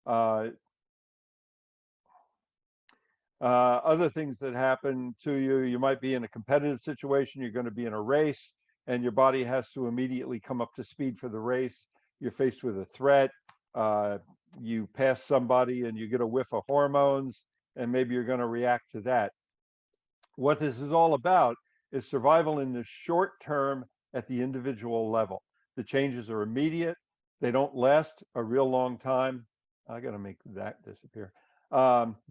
Uh, Other things that happen to you, you might be in a competitive situation, you're going to be in a race, and your body has to immediately come up to speed for the race. You're faced with a threat. Uh, you pass somebody and you get a whiff of hormones, and maybe you're going to react to that. What this is all about is survival in the short term at the individual level. The changes are immediate, they don't last a real long time. I got to make that disappear.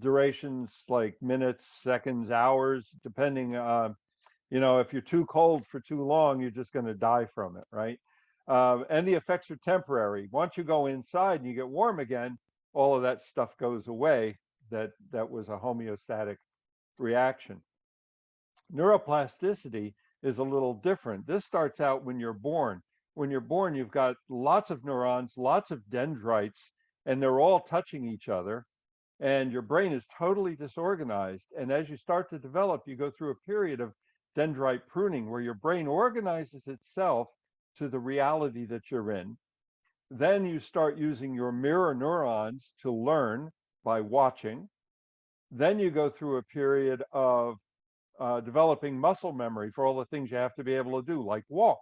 Durations like minutes, seconds, hours, depending. If you're too cold for too long, you're just going to die from it, right? And the effects are temporary. Once you go inside and you get warm again, all of that stuff goes away. That was a homeostatic reaction. Neuroplasticity is a little different. This starts out when you're born. When you're born, you've got lots of neurons, lots of dendrites, and they're all touching each other. And your brain is totally disorganized. And as you start to develop, you go through a period of dendrite pruning where your brain organizes itself to the reality that you're in. Then you start using your mirror neurons to learn by watching. Then you go through a period of developing muscle memory for all the things you have to be able to do, like walk.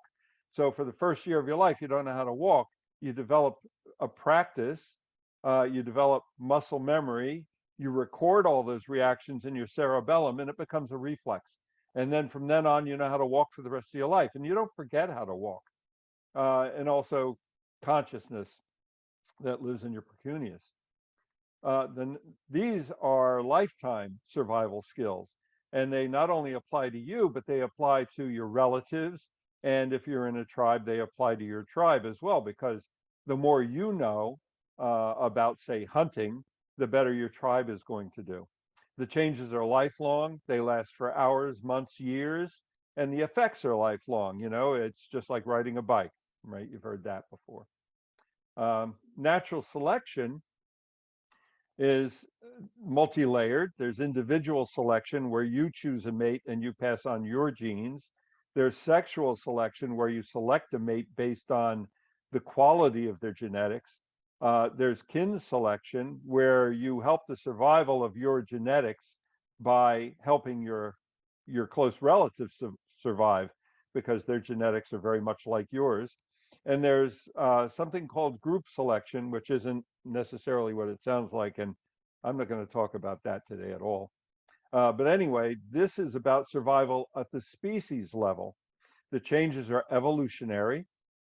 So for the first year of your life, you don't know how to walk. You develop a practice, you develop muscle memory, you record all those reactions in your cerebellum, and it becomes a reflex. And then from then on, you know how to walk for the rest of your life. And you don't forget how to walk. And also consciousness that lives in your precuneus. Then these are lifetime survival skills. And they not only apply to you, but they apply to your relatives. And if you're in a tribe, they apply to your tribe as well, because the more you know about, say, hunting, the better your tribe is going to do. The changes are lifelong. They last for hours, months, years, and the effects are lifelong. It's just like riding a bike, right? You've heard that before. Natural selection is multi-layered. There's individual selection where you choose a mate and you pass on your genes. There's sexual selection where you select a mate based on the quality of their genetics. There's kin selection where you help the survival of your genetics by helping your close relatives survive because their genetics are very much like yours. And there's something called group selection, which isn't necessarily what it sounds like. And I'm not going to talk about that today at all. But anyway, this is about survival at the species level. The changes are evolutionary.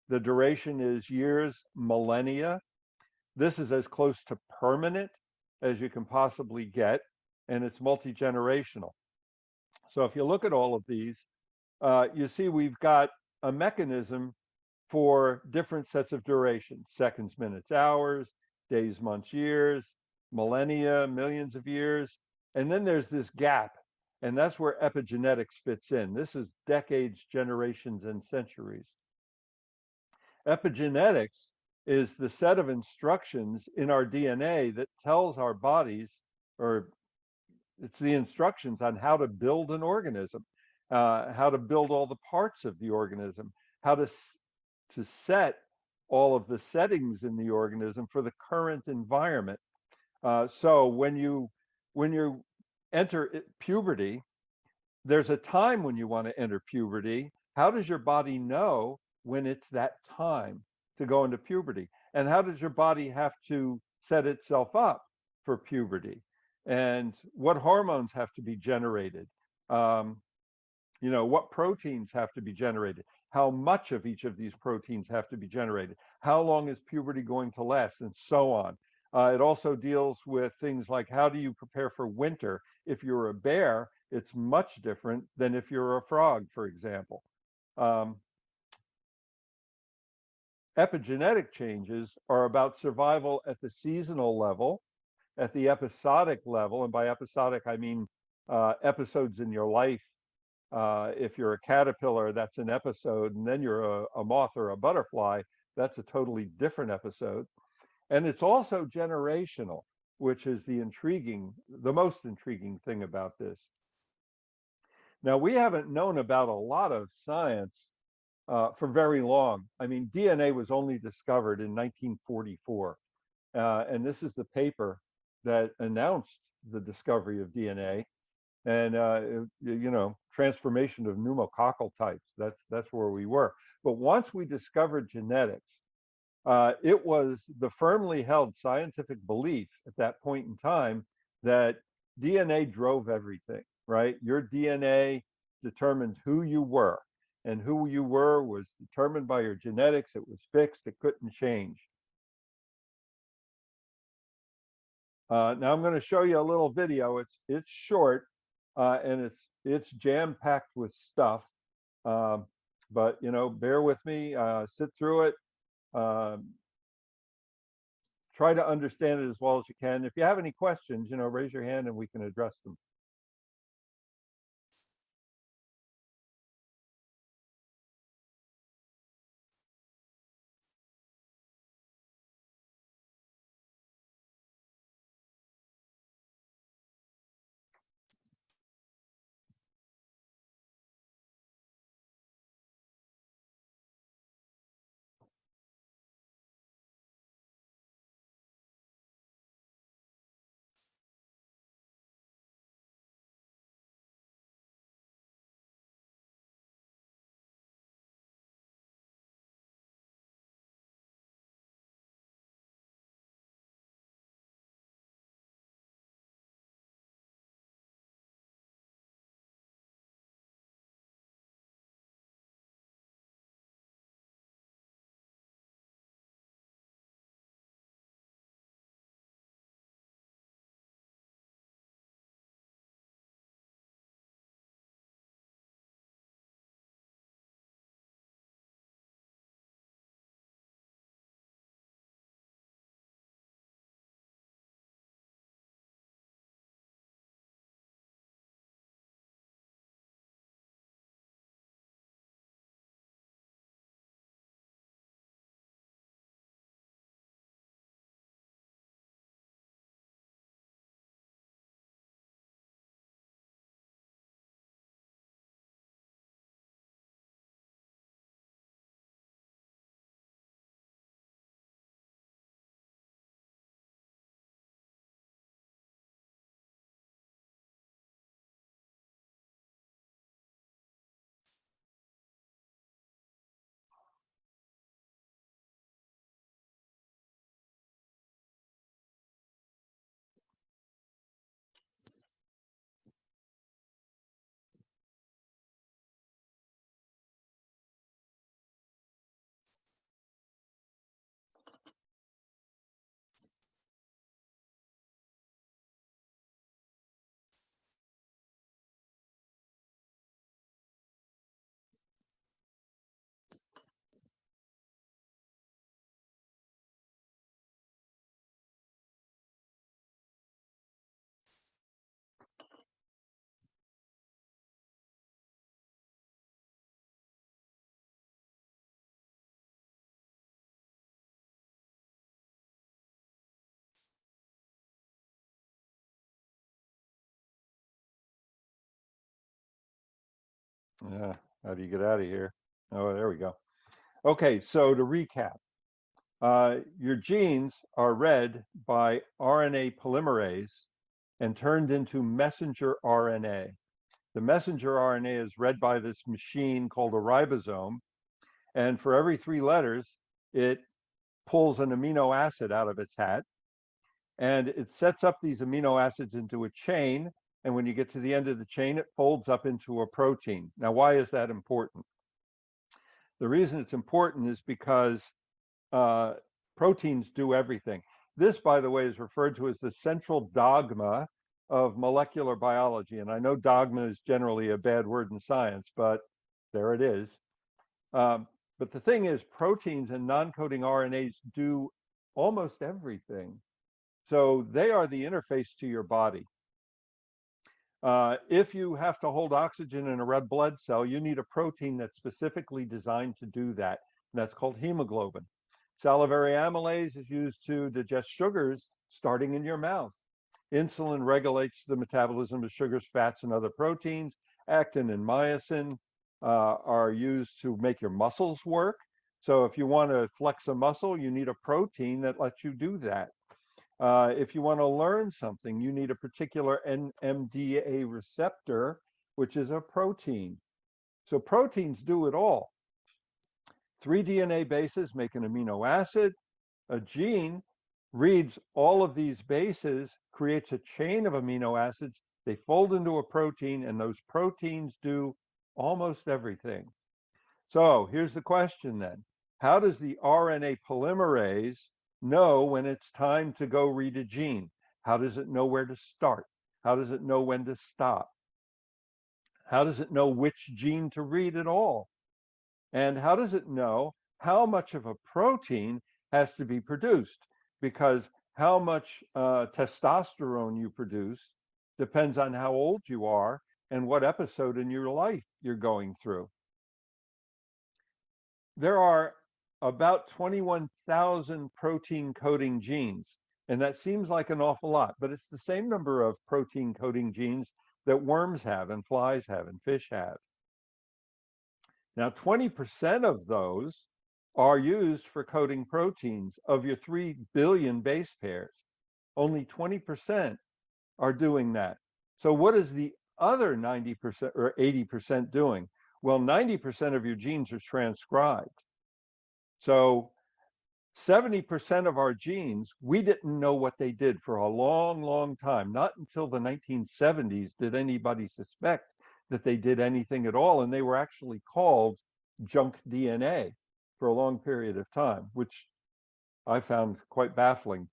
The duration is years, millennia. This is as close to permanent as you can possibly get, and it's multi-generational. So if you look at all of these, you see we've got a mechanism for different sets of duration: seconds, minutes, hours, days, months, years, millennia, millions of years. And then there's this gap, and that's where epigenetics fits in. This is decades, generations, and centuries. Epigenetics is the set of instructions in our DNA that tells our bodies, or it's the instructions on how to build an organism, how to build all the parts of the organism, how to set all of the settings in the organism for the current environment. So when you enter puberty, there's a time when you want to enter puberty. How does your body know when it's that time to go into puberty? And how does your body have to set itself up for puberty? And what hormones have to be generated? What proteins have to be generated? How much of each of these proteins have to be generated? How long is puberty going to last? And so on. It also deals with things like, how do you prepare for winter? If you're a bear, it's much different than if you're a frog, for example. Epigenetic changes are about survival at the seasonal level, at the episodic level, and by episodic, I mean episodes in your life. If you're a caterpillar, that's an episode, and then you're a moth or a butterfly, that's a totally different episode. And it's also generational, which is the most intriguing thing about this. Now, we haven't known about a lot of science for very long. I mean, DNA was only discovered in 1944. and this is the paper that announced the discovery of DNA. And transformation of pneumococcal types. That's where we were. But once we discovered genetics, it was the firmly held scientific belief at that point in time that DNA drove everything, right? Your DNA determined who you were, and who you were was determined by your genetics. It was fixed, it couldn't change. Now I'm going to show you a little video. It's short, and it's jam-packed with stuff. But bear with me, sit through it. Try to understand it as well as you can. If you have any questions, raise your hand and we can address them. Yeah, how do you get out of here? Oh, there we go. Okay, so to recap, your genes are read by RNA polymerase and turned into messenger RNA. The messenger RNA is read by this machine called a ribosome, and for every 3 letters, it pulls an amino acid out of its hat, and it sets up these amino acids into a chain, and when you get to the end of the chain, it folds up into a protein. Now, why is that important? The reason it's important is because proteins do everything. This, by the way, is referred to as the central dogma of molecular biology. And I know dogma is generally a bad word in science, but there it is. But the thing is, proteins and non-coding RNAs do almost everything. So they are the interface to your body. If you have to hold oxygen in a red blood cell, you need a protein that's specifically designed to do that. And that's called hemoglobin. Salivary amylase is used to digest sugars starting in your mouth. Insulin regulates the metabolism of sugars, fats, and other proteins. Actin and myosin are used to make your muscles work. So if you want to flex a muscle, you need a protein that lets you do that. If you want to learn something, you need a particular NMDA receptor, which is a protein. So proteins do it all. 3 DNA bases make an amino acid. A gene reads all of these bases, creates a chain of amino acids. They fold into a protein, and those proteins do almost everything. So here's the question then. How does the RNA polymerase know when it's time to go read a gene? How does it know where to start? How does it know when to stop? How does it know which gene to read at all? And how does it know how much of a protein has to be produced? Because how much testosterone you produce depends on how old you are and what episode in your life you're going through. There are about 21,000 protein coding genes, and that seems like an awful lot, but it's the same number of protein coding genes that worms have and flies have and fish have. Now, 20% of those are used for coding proteins. Of your 3 billion base pairs, only 20% are doing that. So what is the other 90% or 80% doing? Well, 90% of your genes are transcribed. So 70% of our genes, we didn't know what they did for a long, long time. Not until the 1970s did anybody suspect that they did anything at all, and they were actually called junk DNA for a long period of time, which I found quite baffling.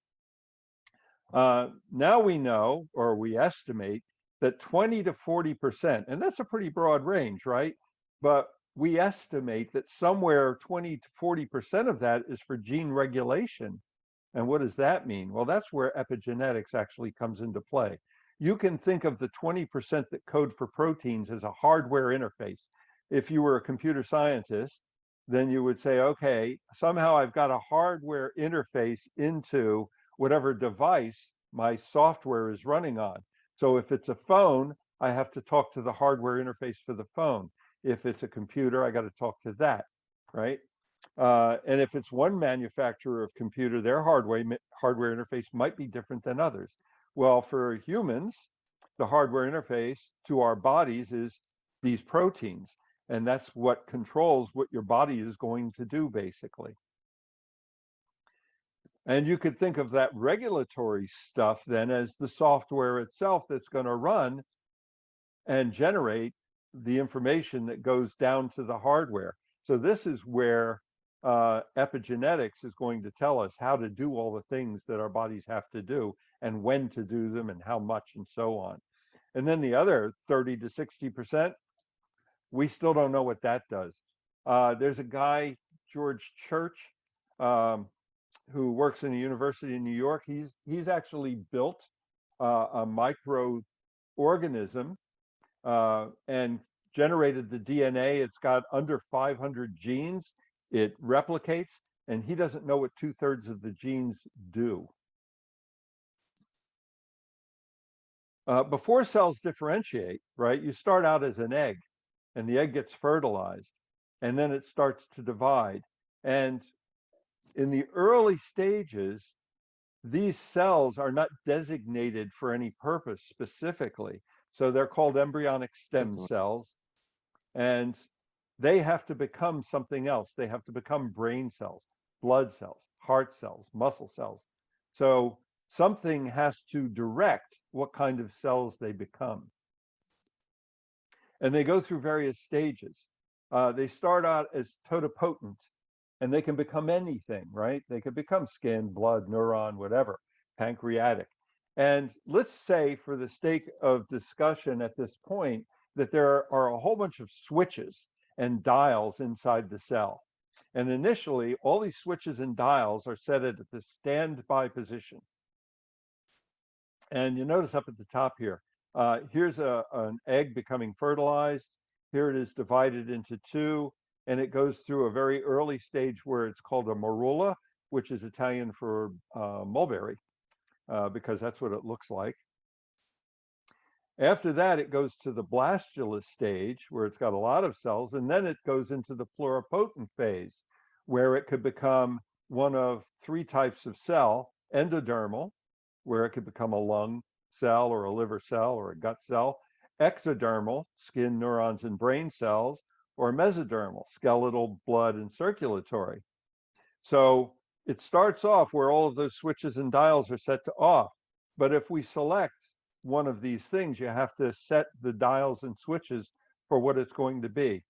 Now we know, or we estimate, that 20 to 40%, and that's a pretty broad range, right? But we estimate that somewhere 20 to 40% of that is for gene regulation. And what does that mean? Well, that's where epigenetics actually comes into play. You can think of the 20% that code for proteins as a hardware interface. If you were a computer scientist, then you would say, okay, somehow I've got a hardware interface into whatever device my software is running on. So if it's a phone, I have to talk to the hardware interface for the phone. If it's a computer, I got to talk to that, right? And if it's one manufacturer of computer, their hardware interface might be different than others. Well, for humans, the hardware interface to our bodies is these proteins, and that's what controls what your body is going to do, basically. And you could think of that regulatory stuff then as the software itself that's going to run and generate the information that goes down to the hardware. So this is where epigenetics is going to tell us how to do all the things that our bodies have to do and when to do them and how much and so on. And then the other 30 to 60%, we still don't know what that does. There's a guy, George Church, who works in a university in New York. He's actually built a microorganism and generated the DNA. It's got under 500 genes. It replicates, and he doesn't know what 2/3 of the genes do. Before cells differentiate, right, you start out as an egg, and the egg gets fertilized, and then it starts to divide. And in the early stages, these cells are not designated for any purpose specifically. So they're called embryonic stem cells, and they have to become something else. They have to become brain cells, blood cells, heart cells, muscle cells. So something has to direct what kind of cells they become. And they go through various stages. They start out as totipotent, and they can become anything, right? They can become skin, blood, neuron, whatever, pancreatic. And let's say, for the sake of discussion at this point, that there are a whole bunch of switches and dials inside the cell. And initially, all these switches and dials are set at the standby position. And you notice up at the top here, here's an egg becoming fertilized. Here it is divided into two, and it goes through a very early stage where it's called a morula, which is Italian for mulberry, because that's what it looks like. After that, it goes to the blastula stage, where it's got a lot of cells, and then it goes into the pluripotent phase, where it could become one of 3 types of cell: endodermal, where it could become a lung cell or a liver cell or a gut cell, ectodermal, skin, neurons, and brain cells, or mesodermal, skeletal, blood, and circulatory. So it starts off where all of those switches and dials are set to off. But if we select one of these things, you have to set the dials and switches for what it's going to be.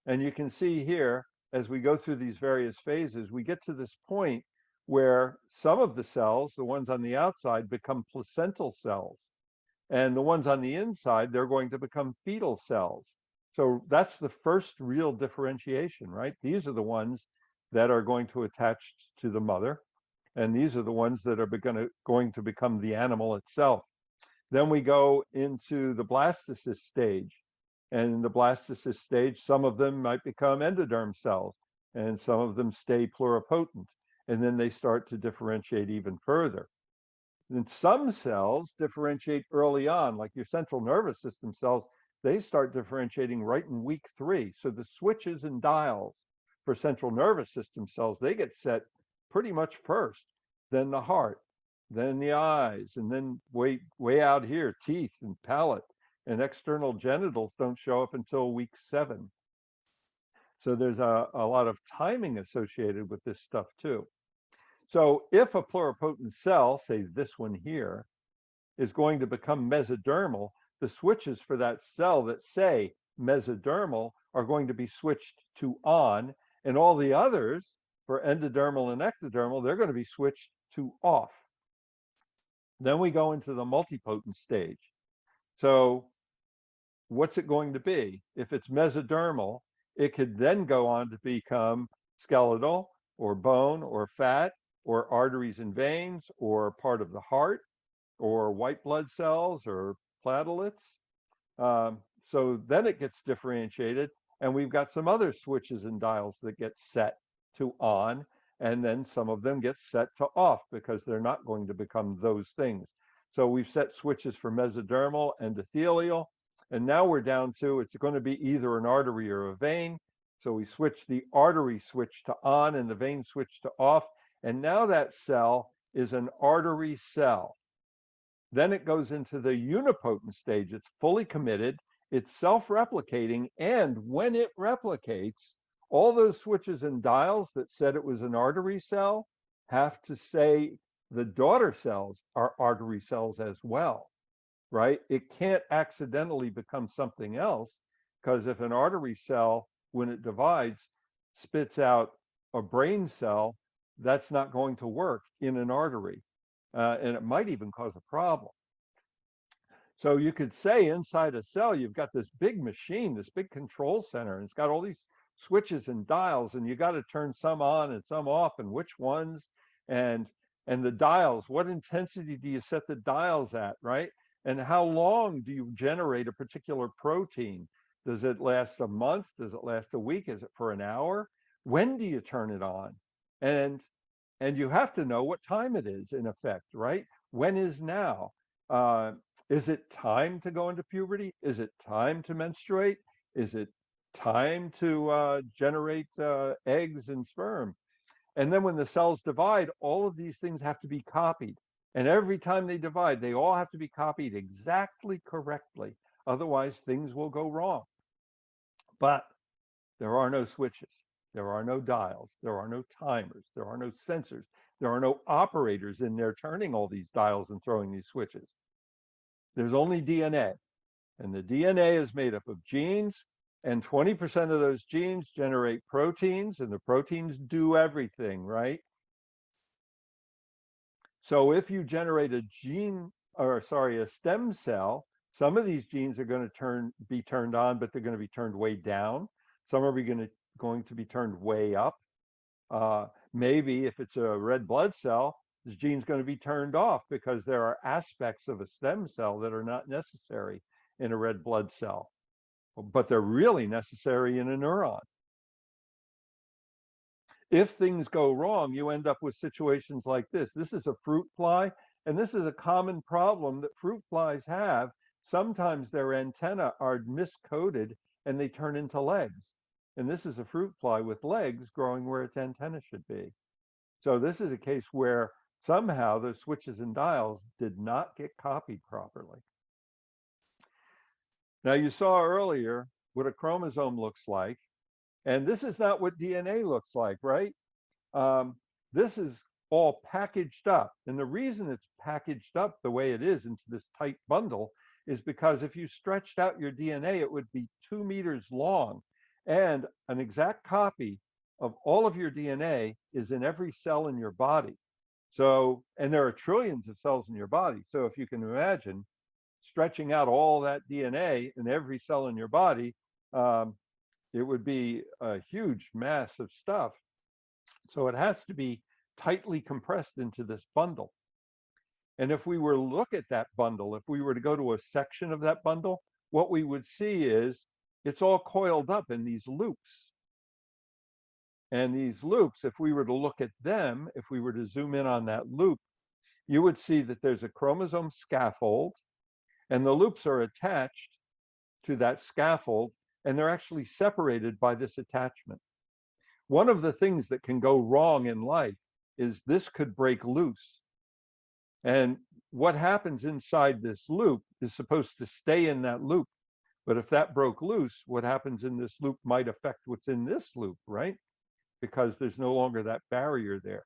And you can see here, as we go through these various phases, we get to this point where some of the cells, the ones on the outside, become placental cells. And the ones on the inside, they're going to become fetal cells. So that's the first real differentiation, right? These are the ones that are going to attach to the mother. And these are the ones that are going to become the animal itself. Then we go into the blastocyst stage. And in the blastocyst stage, some of them might become endoderm cells, and some of them stay pluripotent. And then they start to differentiate even further. And some cells differentiate early on, like your central nervous system cells, they start differentiating right in week 3. So the switches and dials for central nervous system cells, they get set pretty much first, then the heart, then the eyes, and then way out here, teeth and palate, and external genitals don't show up until week 7. So there's a lot of timing associated with this stuff too. So if a pluripotent cell, say this one here, is going to become mesodermal, the switches for that cell that say mesodermal are going to be switched to on, and all the others for endodermal and ectodermal, they're going to be switched to off. Then we go into the multipotent stage. So what's it going to be? If it's mesodermal, it could then go on to become skeletal or bone or fat or arteries and veins or part of the heart or white blood cells or platelets. So then it gets differentiated, and we've got some other switches and dials that get set to on, and then some of them get set to off because they're not going to become those things. So we've set switches for mesodermal, endothelial, and now we're down to it's going to be either an artery or a vein. So we switch the artery switch to on and the vein switch to off, and now that cell is an artery cell. Then it goes into the unipotent stage. It's fully committed, it's self-replicating, and when it replicates, all those switches and dials that said it was an artery cell have to say the daughter cells are artery cells as well, right? It can't accidentally become something else, because if an artery cell, when it divides, spits out a brain cell, that's not going to work in an artery. And it might even cause a problem. So you could say inside a cell, you've got this big machine, this big control center, and it's got all these switches and dials, and you got to turn some on and some off, and which ones, and the dials, what intensity do you set the dials at, right? And how long do you generate a particular protein? Does it last a month? Does it last a week? Is it for an hour? When do you turn it on? And you have to know what time it is, in effect, right? When is now? Is it time to go into puberty? Is it time to menstruate? Is it time to generate eggs and sperm? And then when the cells divide, all of these things have to be copied. And every time they divide, they all have to be copied exactly correctly. Otherwise, things will go wrong. But there are no switches. There are no dials. There are no timers. There are no sensors. There are no operators in there turning all these dials and throwing these switches. There's only DNA. And the DNA is made up of genes, and 20% of those genes generate proteins, and the proteins do everything, right? So if you generate a stem cell, some of these genes are going to be turned on, but they're going to be turned way down. Some are going to be turned way up. Maybe if it's a red blood cell, this gene's going to be turned off because there are aspects of a stem cell that are not necessary in a red blood cell, but they're really necessary in a neuron. If things go wrong, you end up with situations like this. This is a fruit fly, and this is a common problem that fruit flies have. Sometimes their antennae are miscoded and they turn into legs. And this is a fruit fly with legs growing where its antenna should be. So this is a case where Somehow those switches and dials did not get copied properly. Now you saw earlier what a chromosome looks like, and this is not what DNA looks like, right? This is all packaged up. And the reason it's packaged up the way it is into this tight bundle is because if you stretched out your DNA, it would be 2 meters long. And an exact copy of all of your DNA is in every cell in your body. So, and there are trillions of cells in your body. So if you can imagine stretching out all that DNA in every cell in your body, it would be a huge mass of stuff. So it has to be tightly compressed into this bundle. And if we were to look at that bundle, if we were to go to a section of that bundle, what we would see is it's all coiled up in these loops. And these loops, if we were to look at them, if we were to zoom in on that loop, you would see that there's a chromosome scaffold, and the loops are attached to that scaffold, and they're actually separated by this attachment. One of the things that can go wrong in life is this could break loose. And what happens inside this loop is supposed to stay in that loop. But if that broke loose, what happens in this loop might affect what's in this loop, right? Because there's no longer that barrier there.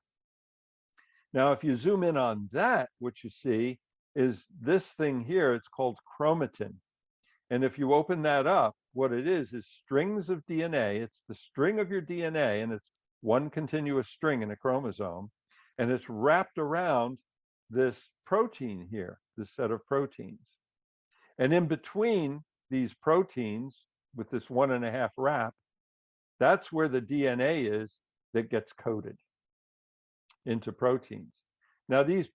Now, if you zoom in on that, what you see is this thing here, it's called chromatin. And if you open that up, what it is strings of DNA. It's the string of your DNA, and it's one continuous string in a chromosome, and it's wrapped around this protein here, this set of proteins. And in between these proteins, with this 1.5 wrap, that's where the DNA is that gets coded into proteins. Now these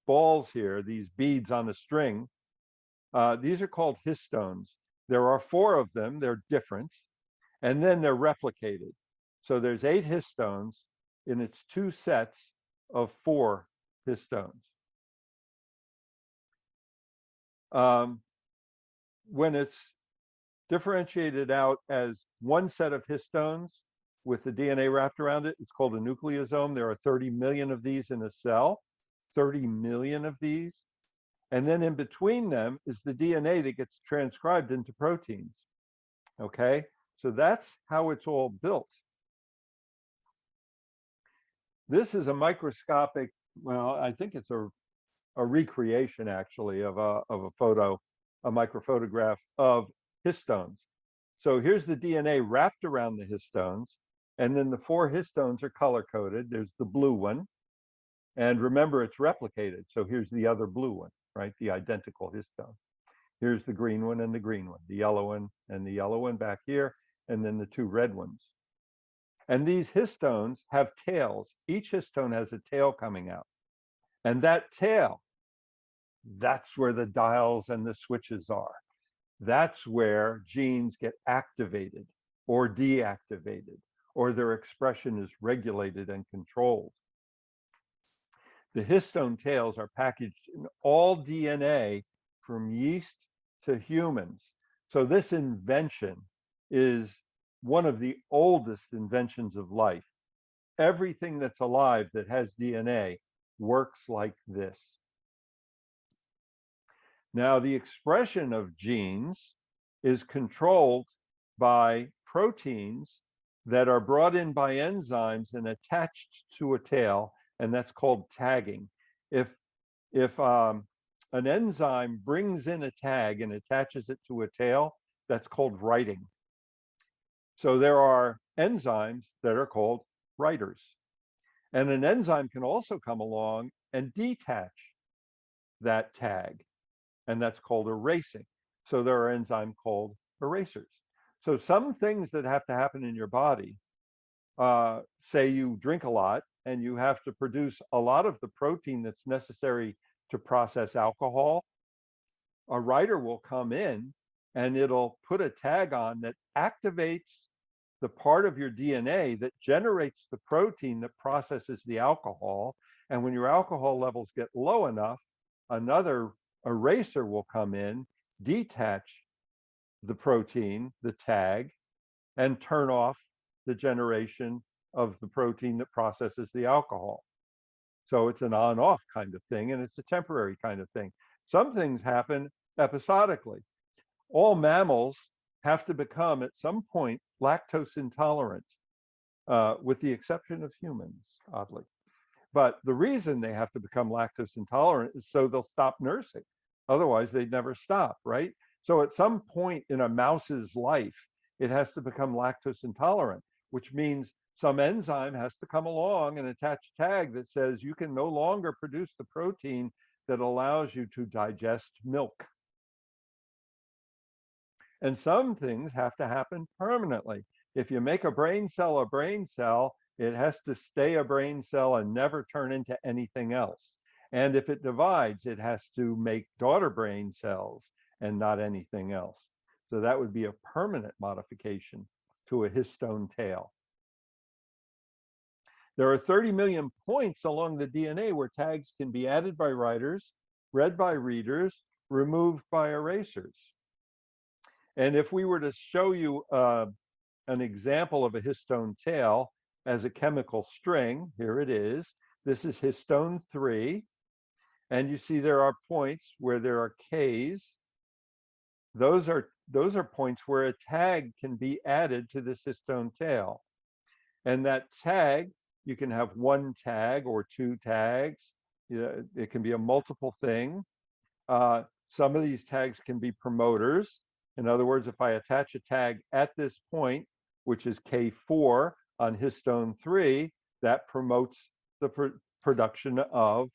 balls here, these beads on a string, these are called histones. There are 4 of them, they're different, and then they're replicated. So there's 8 histones, and it's 2 sets of 4 histones. When it's differentiated out as one set of histones with the DNA wrapped around it, it's called a nucleosome. There are 30 million of these in a cell, 30 million of these. And then in between them is the DNA that gets transcribed into proteins. Okay, so that's how it's all built. This is a microscopic, well, I think it's a recreation actually of a photo, a microphotograph of histones. So here's the DNA wrapped around the histones, and then the 4 histones are color coded. There's the blue one, and remember it's replicated. So here's the other blue one, right? The identical histone. Here's the green one and the green one, the yellow one and the yellow one back here, and then the 2 red ones. And these histones have tails. Each histone has a tail coming out. And that tail, that's where the dials and the switches are. That's where genes get activated or deactivated, or their expression is regulated and controlled. The histone tails are packaged in all DNA from yeast to humans. So this invention is one of the oldest inventions of life. Everything that's alive that has DNA works like this. Now, the expression of genes is controlled by proteins that are brought in by enzymes and attached to a tail, and that's called tagging. If an enzyme brings in a tag and attaches it to a tail, that's called writing. So there are enzymes that are called writers. And an enzyme can also come along and detach that tag, and that's called erasing. So there are enzymes called erasers. So some things that have to happen in your body, say you drink a lot and you have to produce a lot of the protein that's necessary to process alcohol, a writer will come in and it'll put a tag on that activates the part of your DNA that generates the protein that processes the alcohol. And when your alcohol levels get low enough, another eraser will come in, detach the protein, the tag, and turn off the generation of the protein that processes the alcohol. So it's an on-off kind of thing, and it's a temporary kind of thing. Some things happen episodically. All mammals have to become at some point lactose intolerant, with the exception of humans, oddly. But the reason they have to become lactose intolerant is so they'll stop nursing. Otherwise, they'd never stop, right? So at some point in a mouse's life, it has to become lactose intolerant, which means some enzyme has to come along and attach a tag that says you can no longer produce the protein that allows you to digest milk. And some things have to happen permanently. If you make a brain cell, it has to stay a brain cell and never turn into anything else. And if it divides, it has to make daughter brain cells and not anything else. So that would be a permanent modification to a histone tail. There are 30 million points along the DNA where tags can be added by writers, read by readers, removed by erasers. And if we were to show you an example of a histone tail as a chemical string, here it is. This is histone 3. And you see there are points where there are Ks. Those are points where a tag can be added to this histone tail. And that tag, you can have one tag or two tags. It can be a multiple thing. Some of these tags can be promoters. In other words, if I attach a tag at this point, which is K4 on histone 3, that promotes the production of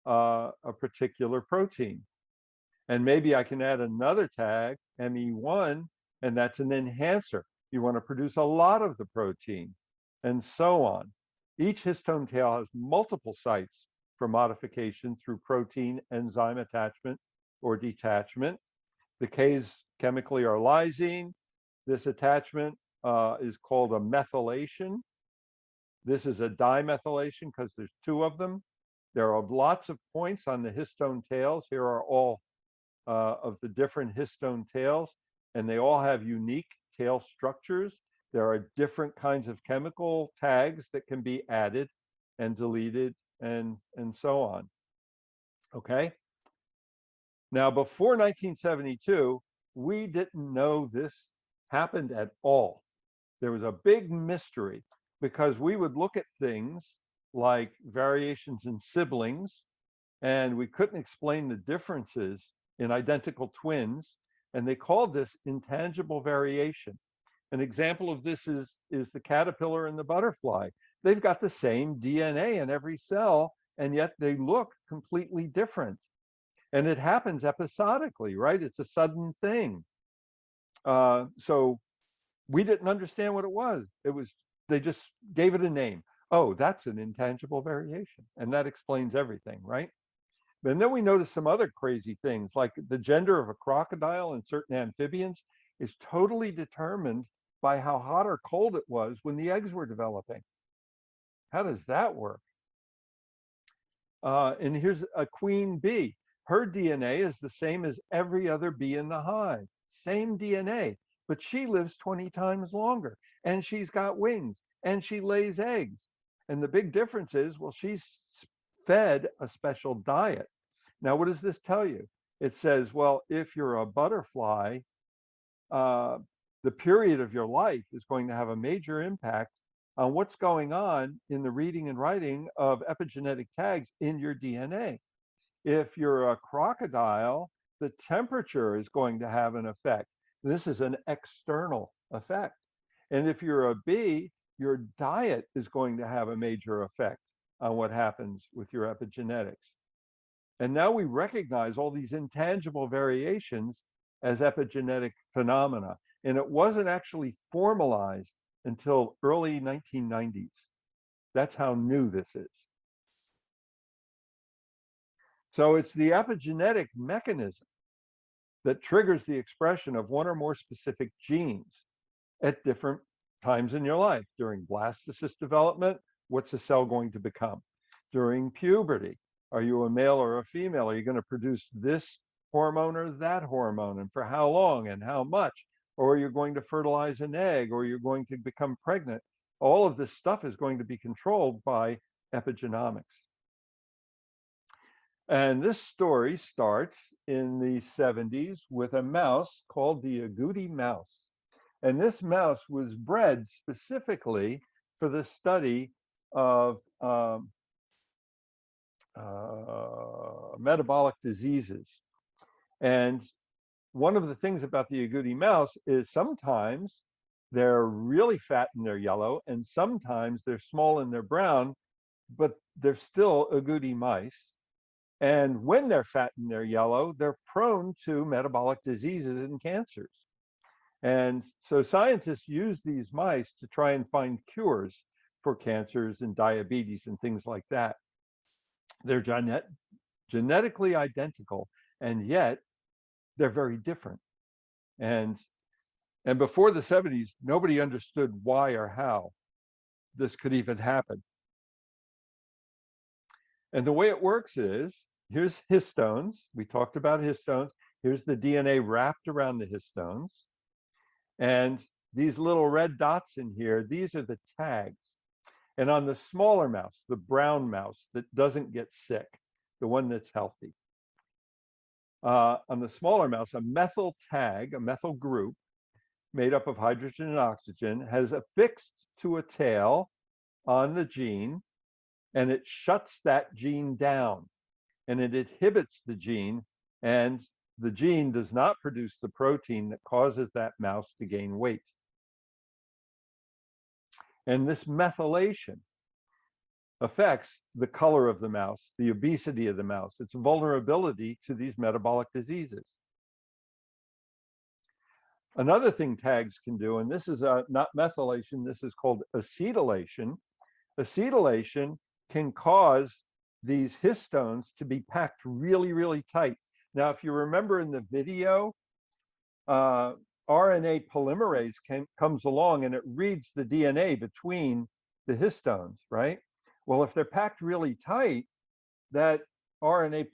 a particular protein. And maybe I can add another tag, ME1, and that's an enhancer. You want to produce a lot of the protein, and so on. Each histone tail has multiple sites for modification through protein enzyme attachment or detachment. The Ks chemically are lysine. This attachment is called a methylation. This is a dimethylation because there's two of them. There are lots of points on the histone tails. Here are all of the different histone tails, and they all have unique tail structures. There are different kinds of chemical tags that can be added and deleted and so on. Okay? Now, before 1972, we didn't know this happened at all. There was a big mystery because we would look at things like variations in siblings, and we couldn't explain the differences in identical twins, and they called this intangible variation. An example of this is the caterpillar and the butterfly. They've got the same DNA in every cell, and yet they look completely different. And it happens episodically, right? It's a sudden thing. So we didn't understand what it was. They just gave it a name. Oh, that's an intangible variation. And that explains everything, right? And then we noticed some other crazy things, like the gender of a crocodile and certain amphibians is totally determined by how hot or cold it was when the eggs were developing. How does that work? And here's a queen bee. Her DNA is the same as every other bee in the hive. Same DNA, but she lives 20 times longer, and she's got wings, and she lays eggs. And the big difference is, well, she's fed a special diet. Now, what does this tell you? It says, well, if you're a butterfly, the period of your life is going to have a major impact on what's going on in the reading and writing of epigenetic tags in your DNA. If you're a crocodile, the temperature is going to have an effect. This is an external effect. And if you're a bee, your diet is going to have a major effect on what happens with your epigenetics. And now we recognize all these intangible variations as epigenetic phenomena. And it wasn't actually formalized until early 1990s. That's how new this is. So it's the epigenetic mechanism that triggers the expression of one or more specific genes at different times in your life. During blastocyst development, what's the cell going to become? During puberty, are you a male or a female? Are you going to produce this hormone or that hormone? And for how long and how much? Or are you going to fertilize an egg? Or you're going to become pregnant? All of this stuff is going to be controlled by epigenomics. And this story starts in the 70s with a mouse called the agouti mouse. And this mouse was bred specifically for the study of metabolic diseases. And one of the things about the agouti mouse is sometimes they're really fat and they're yellow, and sometimes they're small and they're brown, but they're still agouti mice. And when they're fat and they're yellow, they're prone to metabolic diseases and cancers. And so scientists use these mice to try and find cures for cancers and diabetes and things like that. They're genetically identical, and yet they're very different. And and before the 70s, nobody understood why or how this could even happen. And the way it works is, here's histones. We talked about histones. Here's the DNA wrapped around the histones. And these little red dots in here, these are the tags. And on the smaller mouse, the brown mouse that doesn't get sick, the one that's healthy, on the smaller mouse, a methyl tag, a methyl group made up of hydrogen and oxygen, has affixed to a tail on the gene, and it shuts that gene down, and it inhibits the gene, and the gene does not produce the protein that causes that mouse to gain weight. And this methylation affects the color of the mouse, the obesity of the mouse, its vulnerability to these metabolic diseases. Another thing tags can do, and this is not methylation, this is called acetylation. Acetylation can cause these histones to be packed really, really tight. Now, if you remember in the video, RNA polymerase comes along and it reads the DNA between the histones, right? Well, if they're packed really tight, that RNA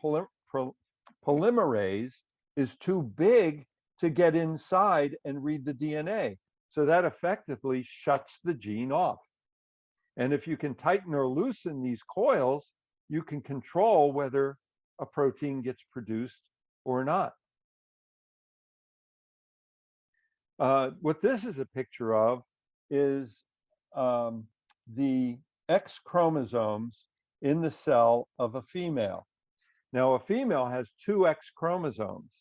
polymerase is too big to get inside and read the DNA. So that effectively shuts the gene off. And if you can tighten or loosen these coils, you can control whether a protein gets produced or not. What this is a picture of is the X chromosomes in the cell of a female. Now, a female has two X chromosomes,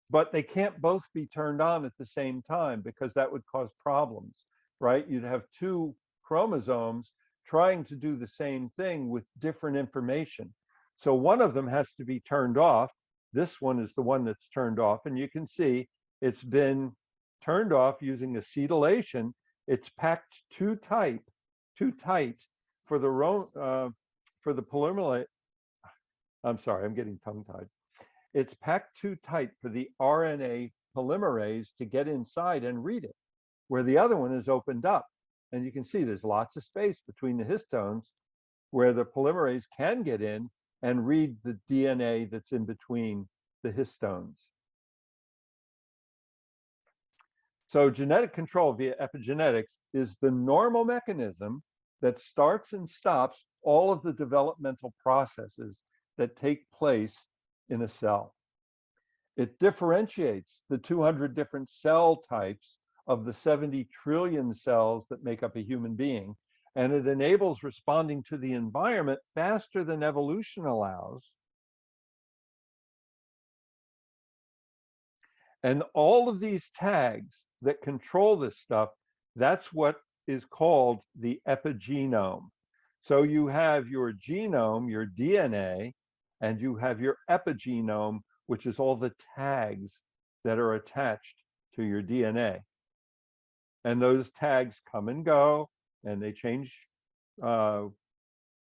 but they can't both be turned on at the same time because that would cause problems, right? You'd have two chromosomes trying to do the same thing with different information. So one of them has to be turned off. This one is the one that's turned off, and you can see it's been turned off using acetylation. It's packed too tight for the polymerase. I'm sorry, I'm getting tongue-tied. It's packed too tight for the RNA polymerase to get inside and read it, where the other one is opened up. And you can see there's lots of space between the histones where the polymerase can get in and read the DNA that's in between the histones. So genetic control via epigenetics is the normal mechanism that starts and stops all of the developmental processes that take place in a cell. It differentiates the 200 different cell types of the 70 trillion cells that make up a human being, and it enables responding to the environment faster than evolution allows. And all of these tags that control this stuff, that's what is called the epigenome. So you have your genome, your DNA, and you have your epigenome, which is all the tags that are attached to your DNA. And those tags come and go, and they change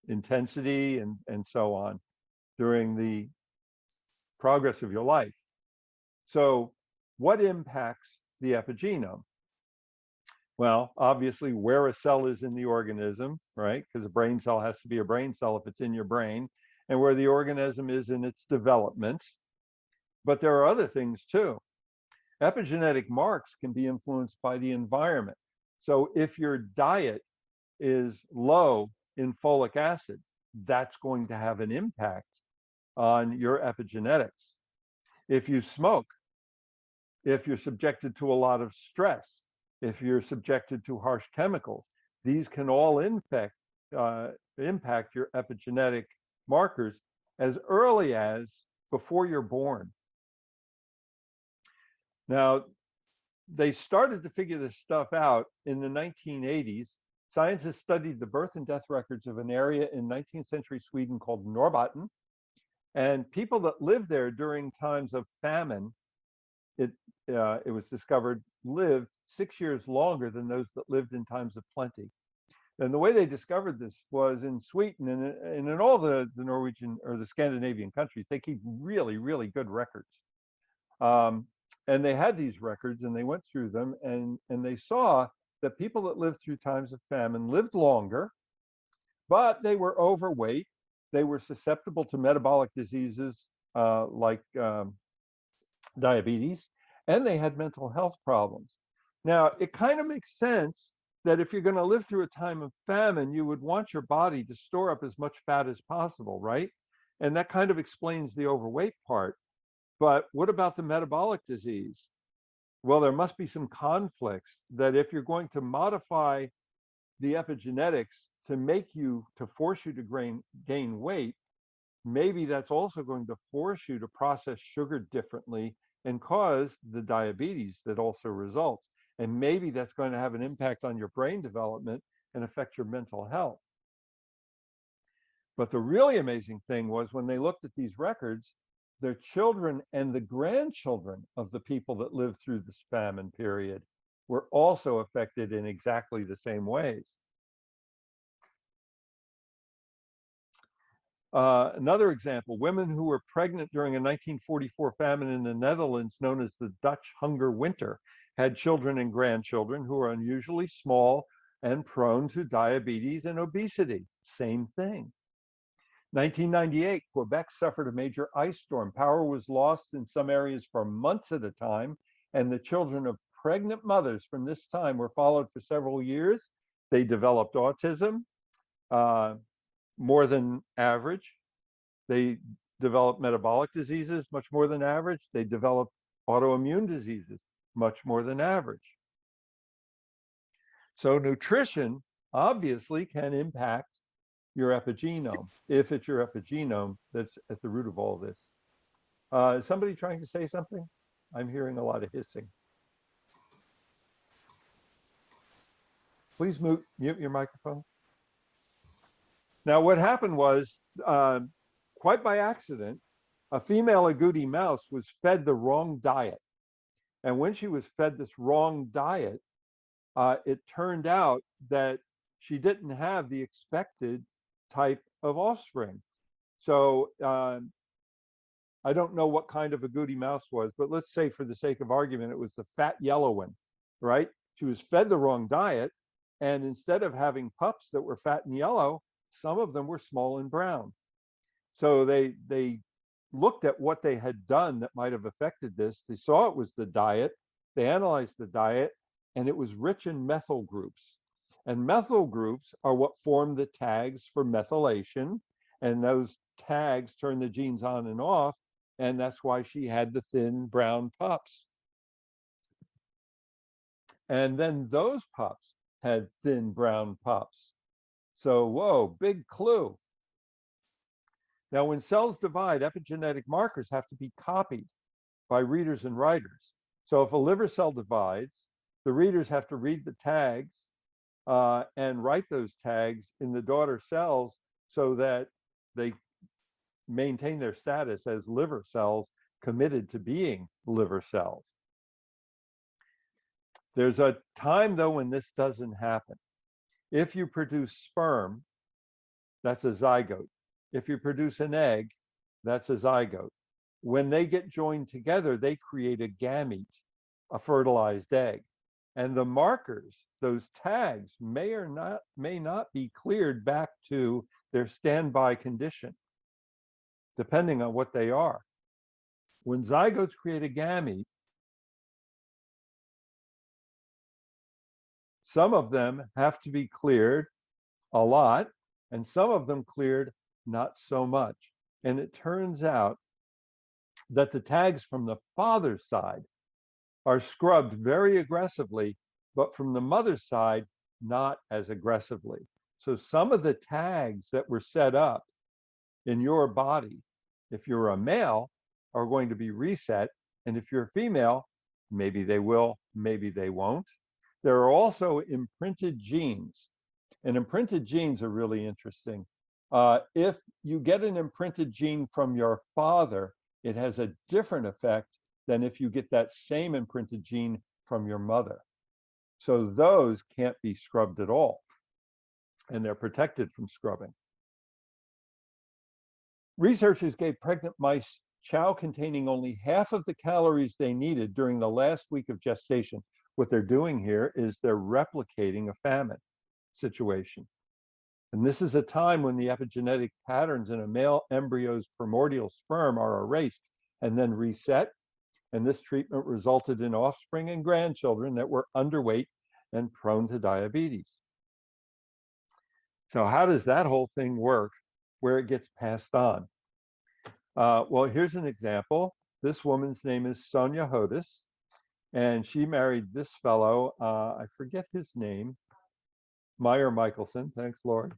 intensity and so on during the progress of your life. So what impacts the epigenome? Well, obviously where a cell is in the organism, right? Because a brain cell has to be a brain cell if it's in your brain, and where the organism is in its development. But there are other things too. Epigenetic marks can be influenced by the environment. So if your diet is low in folic acid, that's going to have an impact on your epigenetics. If you smoke, if you're subjected to a lot of stress, if you're subjected to harsh chemicals, these can all impact your epigenetic markers as early as before you're born. Now, they started to figure this stuff out in the 1980s. Scientists studied the birth and death records of an area in 19th century Sweden called Norrbotten. And people that lived there during times of famine, it was discovered, lived 6 years longer than those that lived in times of plenty. And the way they discovered this was in Sweden and in all the Norwegian or the Scandinavian countries, they keep really, really good records. And they had these records and they went through them and they saw that people that lived through times of famine lived longer, but they were overweight. They were susceptible to metabolic diseases like diabetes, and they had mental health problems. Now, it kind of makes sense that if you're going to live through a time of famine, you would want your body to store up as much fat as possible, right? And that kind of explains the overweight part. But what about the metabolic disease? Well, there must be some conflicts that if you're going to modify the epigenetics to force you to gain weight, maybe that's also going to force you to process sugar differently and cause the diabetes that also results. And maybe that's going to have an impact on your brain development and affect your mental health. But the really amazing thing was when they looked at these records, their children and the grandchildren of the people that lived through this famine period were also affected in exactly the same ways. Another example, women who were pregnant during a 1944 famine in the Netherlands known as the Dutch hunger winter had children and grandchildren who were unusually small and prone to diabetes and obesity. Same thing. 1998, Quebec suffered a major ice storm. Power was lost in some areas for months at a time, and the children of pregnant mothers from this time were followed for several years. They developed autism, more than average. They developed metabolic diseases, much more than average. They developed autoimmune diseases, much more than average. So nutrition obviously can impact your epigenome, if it's your epigenome that's at the root of all this. Is somebody trying to say something? I'm hearing a lot of hissing. Please mute your microphone. Now, what happened was, quite by accident, a female agouti mouse was fed the wrong diet. And when she was fed this wrong diet, it turned out that she didn't have the expected type of offspring. So I don't know what kind of agouti mouse was, but let's say for the sake of argument, it was the fat yellow one, right? She was fed the wrong diet. And instead of having pups that were fat and yellow, some of them were small and brown. So they looked at what they had done that might have affected this. They saw it was the diet. They analyzed the diet, and it was rich in methyl groups. And methyl groups are what form the tags for methylation. And those tags turn the genes on and off. And that's why she had the thin brown pups. And then those pups had thin brown pups. So, whoa, big clue. Now, when cells divide, epigenetic markers have to be copied by readers and writers. So if a liver cell divides, the readers have to read the tags and write those tags in the daughter cells so that they maintain their status as liver cells committed to being liver cells. There's a time, though, when this doesn't happen. If you produce sperm, that's a zygote. If you produce an egg, that's a zygote. When they get joined together, they create a gamete, a fertilized egg. And the markers, those tags, may not be cleared back to their standby condition, depending on what they are. When zygotes create a gamete, some of them have to be cleared a lot, and some of them cleared not so much, And it turns out that the tags from the father's side are scrubbed very aggressively, but from the mother's side, not as aggressively. So some of the tags that were set up in your body, if you're a male, are going to be reset. And if you're a female, maybe they will, maybe they won't. There are also imprinted genes, and imprinted genes are really interesting. If you get an imprinted gene from your father, it has a different effect than if you get that same imprinted gene from your mother. So those can't be scrubbed at all, and they're protected from scrubbing. Researchers gave pregnant mice chow containing only half of the calories they needed during the last week of gestation. What they're doing here is they're replicating a famine situation. And this is a time when the epigenetic patterns in a male embryo's primordial sperm are erased and then reset. And this treatment resulted in offspring and grandchildren that were underweight and prone to diabetes. So how does that whole thing work where it gets passed on? Well, here's an example. This woman's name is Sonia Hodis, and she married this fellow, I forget his name, Meyer Michelson, thanks, Lori.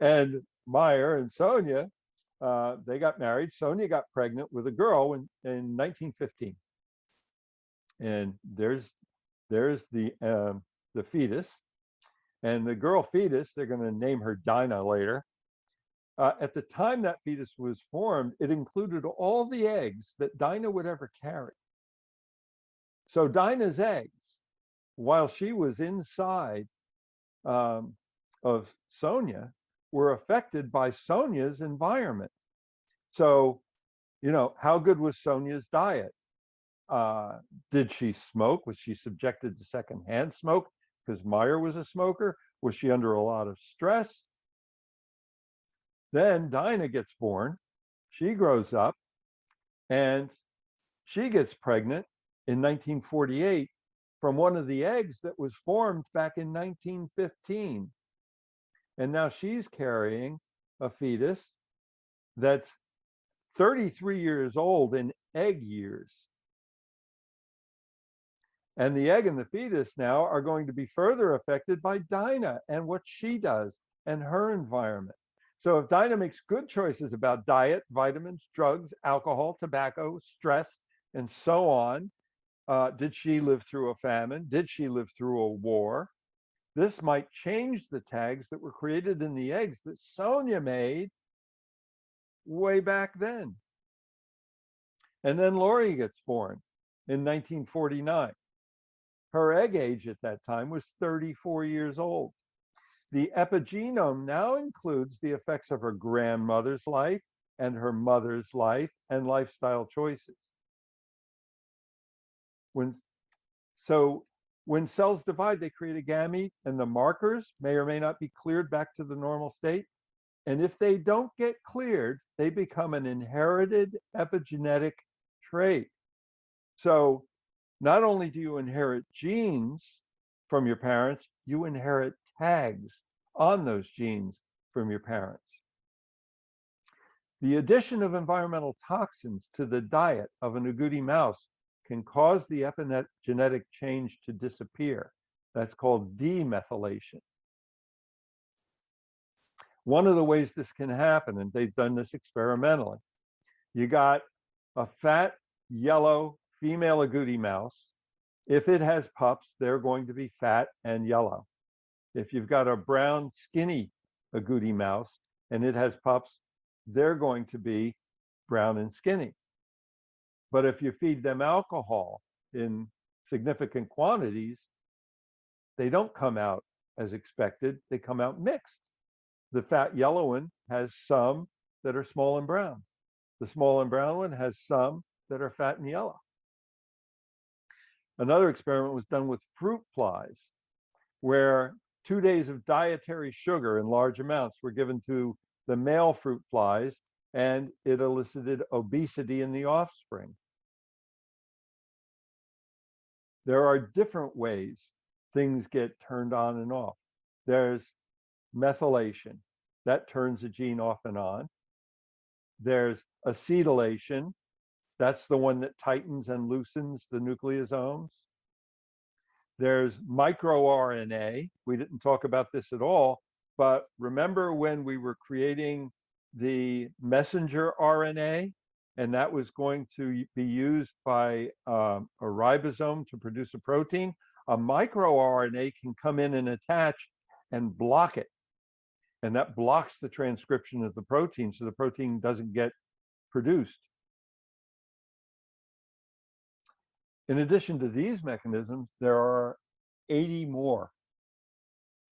And Meyer and Sonia, they got married. Sonia got pregnant with a girl in 1915. And there's the fetus. And the girl fetus, they're going to name her Dinah later. At the time that fetus was formed, it included all the eggs that Dinah would ever carry. So Dinah's eggs, while she was inside of Sonia, were affected by Sonia's environment. So, how good was Sonia's diet? Did she smoke? Was she subjected to secondhand smoke because Meyer was a smoker? Was she under a lot of stress? Then Dinah gets born. She grows up and she gets pregnant in 1948 from one of the eggs that was formed back in 1915. And now she's carrying a fetus that's 33 years old in egg years. And the egg and the fetus now are going to be further affected by Dinah and what she does and her environment. So if Dinah makes good choices about diet, vitamins, drugs, alcohol, tobacco, stress, and so on, did she live through a famine? Did she live through a war? This might change the tags that were created in the eggs that Sonia made way back then. And then Lori gets born in 1949. Her egg age at that time was 34 years old. The epigenome now includes the effects of her grandmother's life and her mother's life and lifestyle choices. When cells divide, they create a gamete, and the markers may or may not be cleared back to the normal state. And if they don't get cleared, they become an inherited epigenetic trait. So not only do you inherit genes from your parents, you inherit tags on those genes from your parents. The addition of environmental toxins to the diet of an agouti mouse can cause the epigenetic change to disappear. That's called demethylation. One of the ways this can happen, and they've done this experimentally, you got a fat, yellow female agouti mouse. If it has pups, they're going to be fat and yellow. If you've got a brown, skinny agouti mouse and it has pups, they're going to be brown and skinny. But if you feed them alcohol in significant quantities, they don't come out as expected. They come out mixed. The fat yellow one has some that are small and brown. The small and brown one has some that are fat and yellow. Another experiment was done with fruit flies, where 2 days of dietary sugar in large amounts were given to the male fruit flies, and it elicited obesity in the offspring. There are different ways things get turned on and off. There's methylation. That turns a gene off and on. There's acetylation. That's the one that tightens and loosens the nucleosomes. There's microRNA. We didn't talk about this at all, but remember when we were creating the messenger RNA, and that was going to be used by a ribosome to produce a protein? A microRNA can come in and attach and block it. And that blocks the transcription of the protein, so the protein doesn't get produced. In addition to these mechanisms, there are 80 more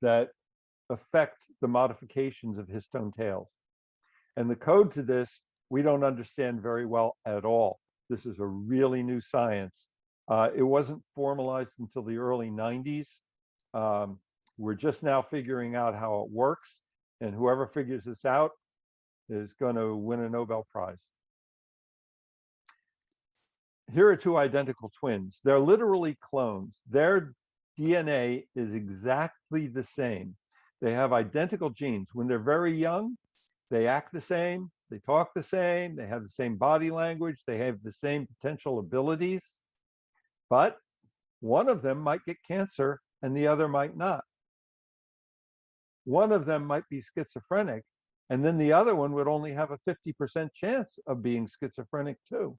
that affect the modifications of histone tails. And the code to this, we don't understand very well at all. This is a really new science. It wasn't formalized until the early 90s. We're just now figuring out how it works, and whoever figures this out is going to win a Nobel Prize. Here are two identical twins. They're literally clones. Their DNA is exactly the same. They have identical genes. When they're very young, they act the same, they talk the same, they have the same body language, they have the same potential abilities, but one of them might get cancer and the other might not. One of them might be schizophrenic, and then the other one would only have a 50% chance of being schizophrenic too.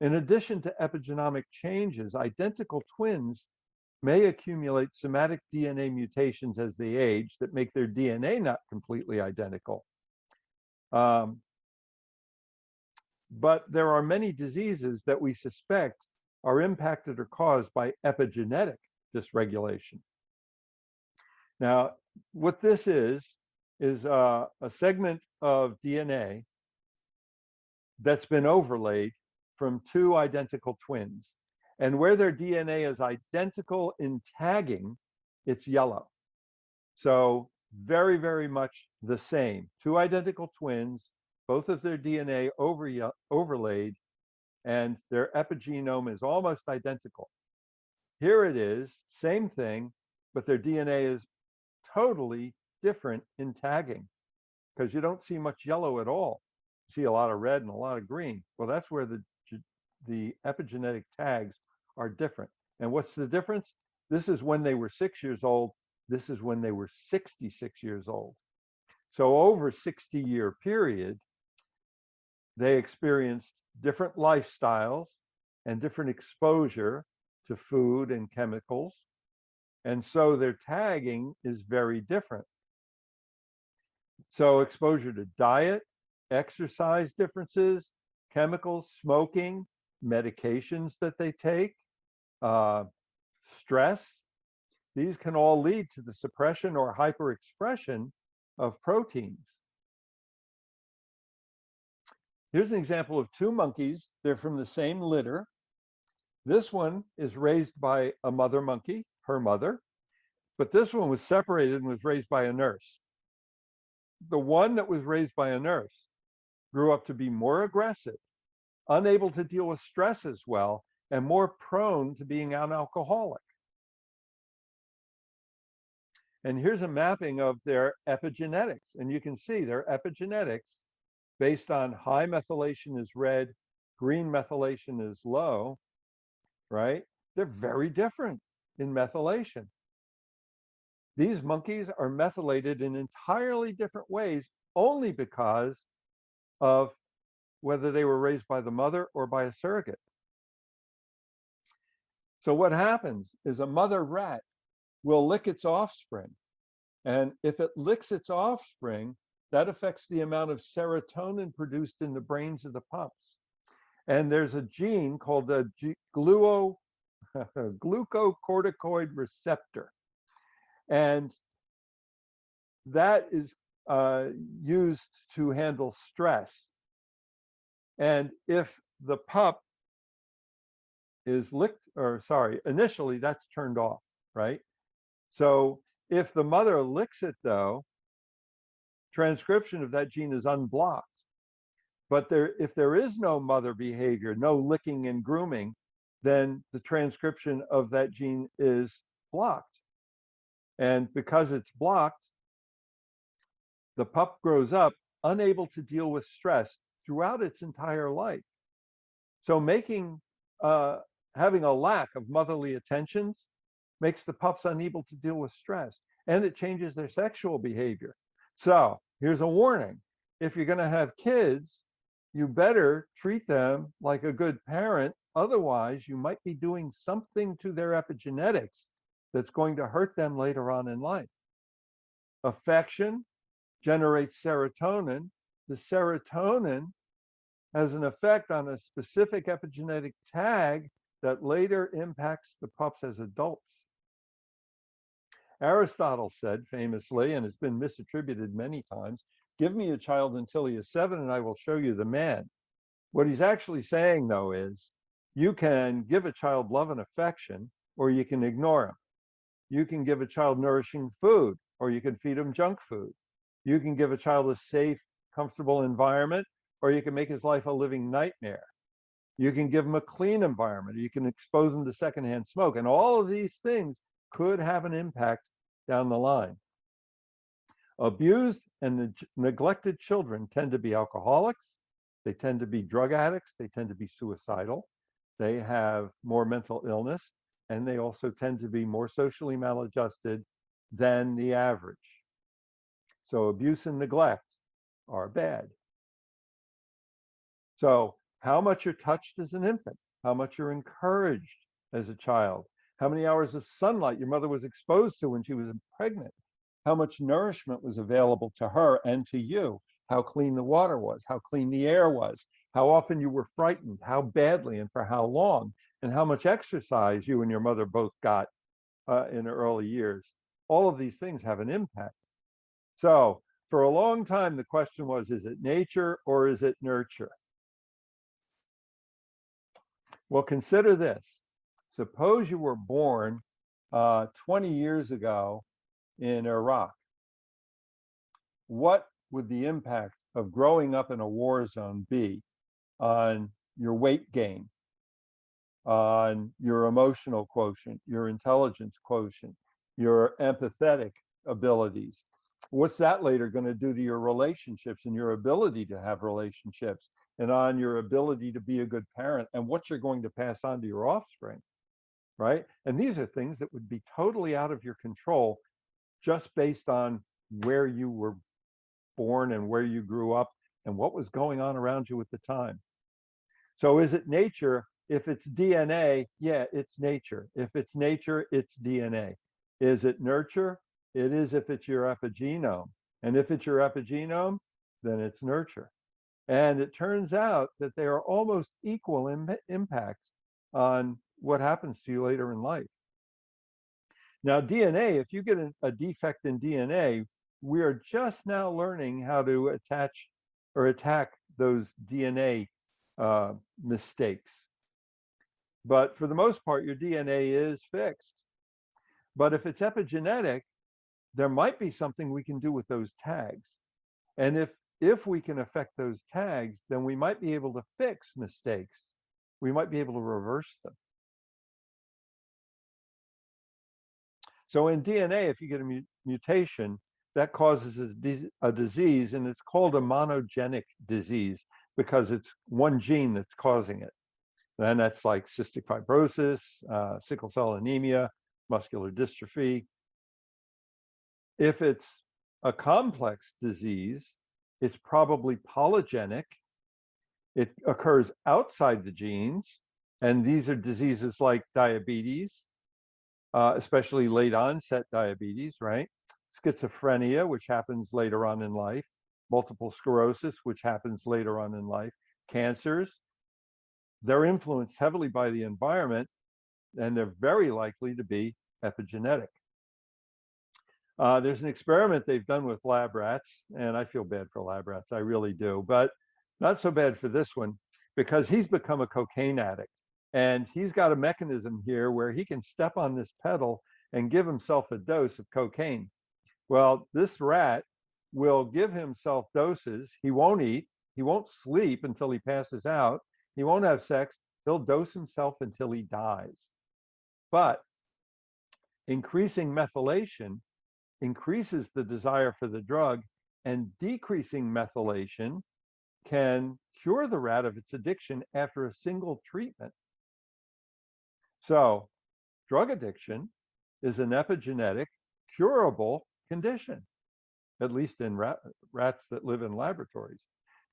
In addition to epigenomic changes, identical twins may accumulate somatic DNA mutations as they age that make their DNA not completely identical. But there are many diseases that we suspect are impacted or caused by epigenetic dysregulation. Now, what this is a segment of DNA that's been overlaid from two identical twins. And where their DNA is identical in tagging, it's yellow. So very, very much the same. Two identical twins, both of their DNA overlaid, and their epigenome is almost identical. Here it is, same thing, but their DNA is totally different in tagging, because you don't see much yellow at all. You see a lot of red and a lot of green. Well, that's where the epigenetic tags are different. And what's the difference? This is when they were 6 years old. This is when they were 66 years old. So over a 60-year period, they experienced different lifestyles and different exposure to food and chemicals. And so their tagging is very different. So exposure to diet, exercise differences, chemicals, smoking, medications that they take, stress, these can all lead to the suppression or hyperexpression of proteins. Here's an example of two monkeys. They're from the same litter. This one is raised by a mother monkey, her mother, but this one was separated and was raised by a nurse. The one that was raised by a nurse grew up to be more aggressive, unable to deal with stress as well, and more prone to being an alcoholic. And here's a mapping of their epigenetics. And you can see their epigenetics based on high methylation is red, green methylation is low, right? They're very different in methylation. These monkeys are methylated in entirely different ways only because of whether they were raised by the mother or by a surrogate. So what happens is a mother rat will lick its offspring. And if it licks its offspring, that affects the amount of serotonin produced in the brains of the pups. And there's a gene called the glucocorticoid receptor. And that is used to handle stress. And if the pup is licked, or sorry, initially that's turned off, right? So if the mother licks it though, transcription of that gene is unblocked. But if there is no mother behavior, no licking and grooming, then the transcription of that gene is blocked. And because it's blocked, the pup grows up unable to deal with stress throughout its entire life. So having a lack of motherly attentions makes the pups unable to deal with stress, and it changes their sexual behavior. So here's a warning. If you're going to have kids, you better treat them like a good parent. Otherwise, you might be doing something to their epigenetics that's going to hurt them later on in life. Affection generates serotonin. The serotonin has an effect on a specific epigenetic tag that later impacts the pups as adults. Aristotle said famously, and it's been misattributed many times, give me a child until he is 7 and I will show you the man. What he's actually saying, though, is you can give a child love and affection, or you can ignore him. You can give a child nourishing food, or you can feed him junk food. You can give a child a safe, comfortable environment, or you can make his life a living nightmare. You can give him a clean environment, or you can expose him to secondhand smoke. And all of these things could have an impact down the line. Abused and neglected children tend to be alcoholics. They tend to be drug addicts. They tend to be suicidal. They have more mental illness, and they also tend to be more socially maladjusted than the average. So abuse and neglect are bad. So how much you're touched as an infant, how much you're encouraged as a child, how many hours of sunlight your mother was exposed to when she was pregnant, how much nourishment was available to her and to you, how clean the water was, how clean the air was, how often you were frightened, how badly and for how long, and how much exercise you and your mother both got in early years. All of these things have an impact. So for a long time, the question was, is it nature or is it nurture? Well, consider this. Suppose you were born 20 years ago in Iraq. What would the impact of growing up in a war zone be on your weight gain, on your emotional quotient, your intelligence quotient, your empathetic abilities? What's that later going to do to your relationships and your ability to have relationships, and on your ability to be a good parent, and what you're going to pass on to your offspring, right? And these are things that would be totally out of your control just based on where you were born and where you grew up and what was going on around you at the time. So is it nature? If it's DNA, yeah, it's nature. If it's nature, it's DNA. Is it nurture? It is if it's your epigenome. And if it's your epigenome, then it's nurture. And it turns out that they are almost equal impacts on what happens to you later in life. Now, DNA, if you get a defect in DNA, we are just now learning how to attach or attack those DNA mistakes. But for the most part, your DNA is fixed. But if it's epigenetic, there might be something we can do with those tags. And if we can affect those tags, then we might be able to fix mistakes. We might be able to reverse them. So in DNA, if you get a mutation, that causes a disease, and it's called a monogenic disease because it's one gene that's causing it. And that's like cystic fibrosis, sickle cell anemia, muscular dystrophy. If it's a complex disease, it's probably polygenic. It occurs outside the genes, and these are diseases like diabetes, especially late onset diabetes, right? Schizophrenia, which happens later on in life, multiple sclerosis, which happens later on in life, cancers. They're influenced heavily by the environment, and they're very likely to be epigenetic. There's an experiment they've done with lab rats, and I feel bad for lab rats, I really do, but not so bad for this one, because he's become a cocaine addict. And he's got a mechanism here where he can step on this pedal and give himself a dose of cocaine. Well, this rat will give himself doses. He won't eat. He won't sleep until he passes out. He won't have sex. He'll dose himself until he dies. But increasing methylation increases the desire for the drug and decreasing methylation can cure the rat of its addiction after a single treatment. So drug addiction is an epigenetic, curable condition, at least in rats that live in laboratories.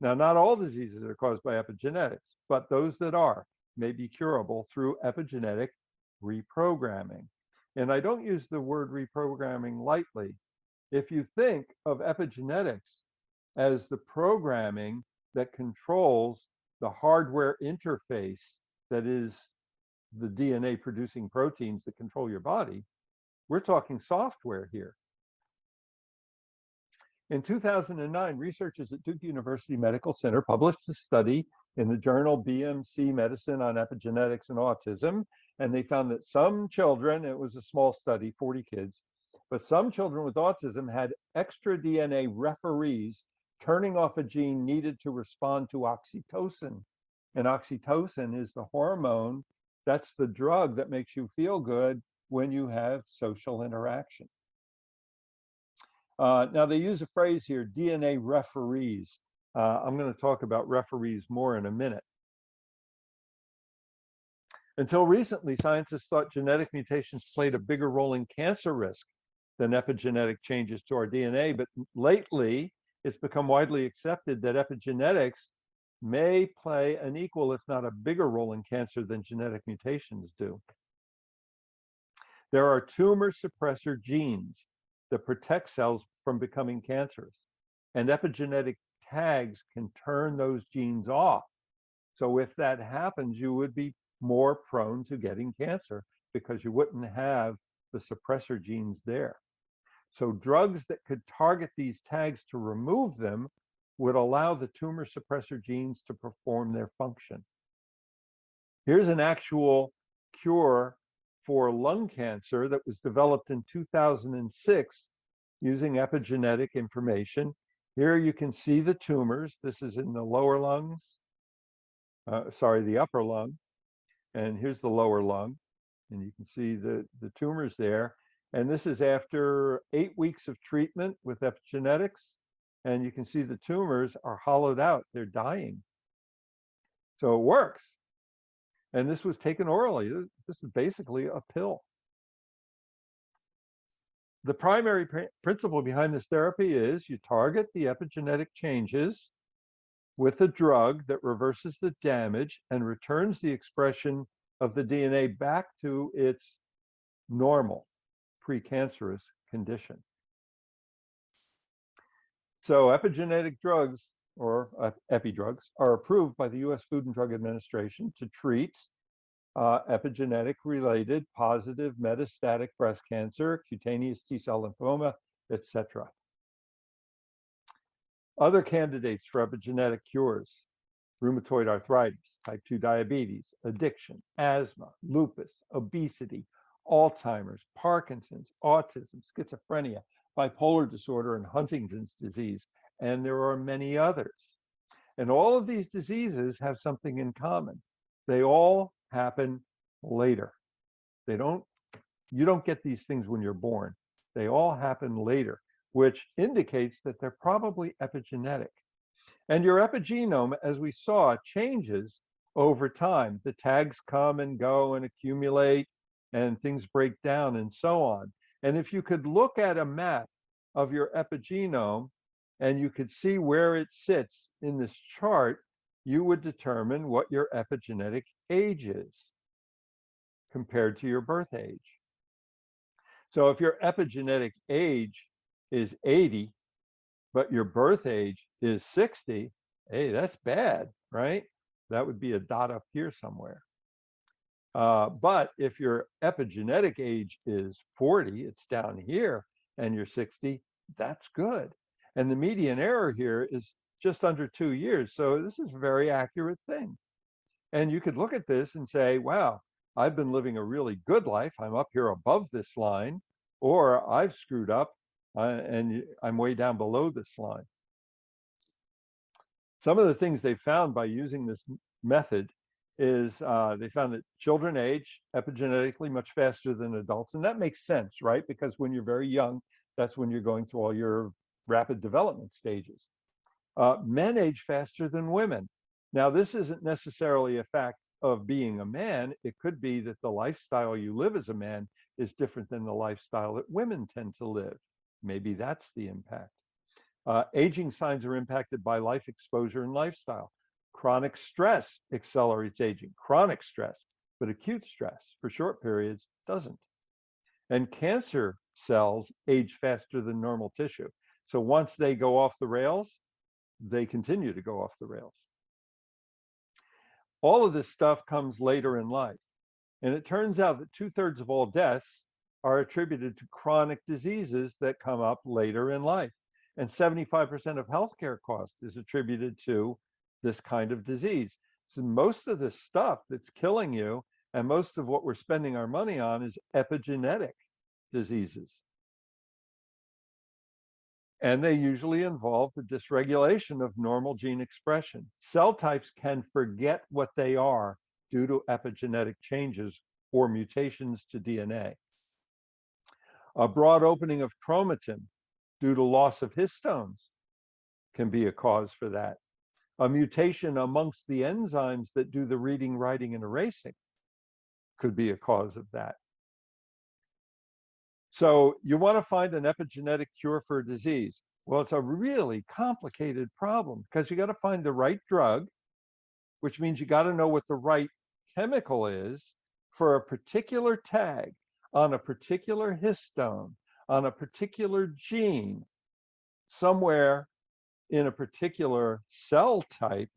Now, not all diseases are caused by epigenetics, but those that are may be curable through epigenetic reprogramming. And I don't use the word reprogramming lightly. If you think of epigenetics as the programming that controls the hardware interface that is the DNA producing proteins that control your body, we're talking software here. In 2009, researchers at Duke University Medical Center published a study in the journal BMC Medicine on epigenetics and autism, and they found that some children, it was a small study, 40 kids, but some children with autism had extra DNA referees turning off a gene needed to respond to oxytocin. And oxytocin is the hormone, that's the drug that makes you feel good when you have social interaction. Now they use a phrase here, DNA referees. I'm going to talk about referees more in a minute. Until recently, scientists thought genetic mutations played a bigger role in cancer risk than epigenetic changes to our DNA, but lately it's become widely accepted that epigenetics may play an equal, if not a bigger role in cancer than genetic mutations do. There are tumor suppressor genes that protect cells from becoming cancerous, and epigenetic tags can turn those genes off. So if that happens, you would be more prone to getting cancer because you wouldn't have the suppressor genes there. So drugs that could target these tags to remove them would allow the tumor suppressor genes to perform their function. Here's an actual cure for lung cancer that was developed in 2006 using epigenetic information. Here you can see the tumors. This is in the lower lungs, the upper lung. And here's the lower lung. And you can see the tumors there. And this is after 8 weeks of treatment with epigenetics. And you can see the tumors are hollowed out. They're dying. So it works. And this was taken orally. This is basically a pill. The primary principle behind this therapy is you target the epigenetic changes with a drug that reverses the damage and returns the expression of the DNA back to its normal precancerous condition. So epigenetic drugs, or epidrugs, are approved by the US Food and Drug Administration to treat epigenetic-related positive metastatic breast cancer, cutaneous T-cell lymphoma, etc. Other candidates for epigenetic cures: rheumatoid arthritis, type 2 diabetes, addiction, asthma, lupus, obesity, Alzheimer's, Parkinson's, autism, schizophrenia, bipolar disorder, and Huntington's disease. And there are many others. And all of these diseases have something in common. They all happen later. You don't get these things when you're born. They all happen later, which indicates that they're probably epigenetic. And your epigenome, as we saw, changes over time. The tags come and go and accumulate, and things break down and so on. And if you could look at a map of your epigenome and you could see where it sits in this chart, you would determine what your epigenetic age is compared to your birth age. So if your epigenetic age is 80, but your birth age is 60, hey, that's bad, right? That would be a dot up here somewhere. But if your epigenetic age is 40, it's down here, and you're 60, that's good. And the median error here is just under 2 years. So this is a very accurate thing. And you could look at this and say, wow, I've been living a really good life. I'm up here above this line, or I've screwed up and I'm way down below this line. Some of the things they found by using this method is they found that children age epigenetically much faster than adults. And that makes sense, right? Because when you're very young, that's when you're going through all your rapid development stages. Men age faster than women. Now, this isn't necessarily a fact of being a man. It could be that the lifestyle you live as a man is different than the lifestyle that women tend to live. Maybe that's the impact. Aging signs are impacted by life exposure and lifestyle. Chronic stress accelerates aging, chronic stress, but acute stress for short periods doesn't. And cancer cells age faster than normal tissue. So once they go off the rails, they continue to go off the rails. All of this stuff comes later in life. And it turns out that 2/3 of all deaths are attributed to chronic diseases that come up later in life. And 75% of healthcare cost is attributed to this kind of disease. So most of the stuff that's killing you and most of what we're spending our money on is epigenetic diseases. And they usually involve the dysregulation of normal gene expression. Cell types can forget what they are due to epigenetic changes or mutations to DNA. A broad opening of chromatin due to loss of histones can be a cause for that. A mutation amongst the enzymes that do the reading, writing, and erasing could be a cause of that. So you want to find an epigenetic cure for a disease. Well, it's a really complicated problem because you got to find the right drug, which means you got to know what the right chemical is for a particular tag on a particular histone, on a particular gene, somewhere in a particular cell type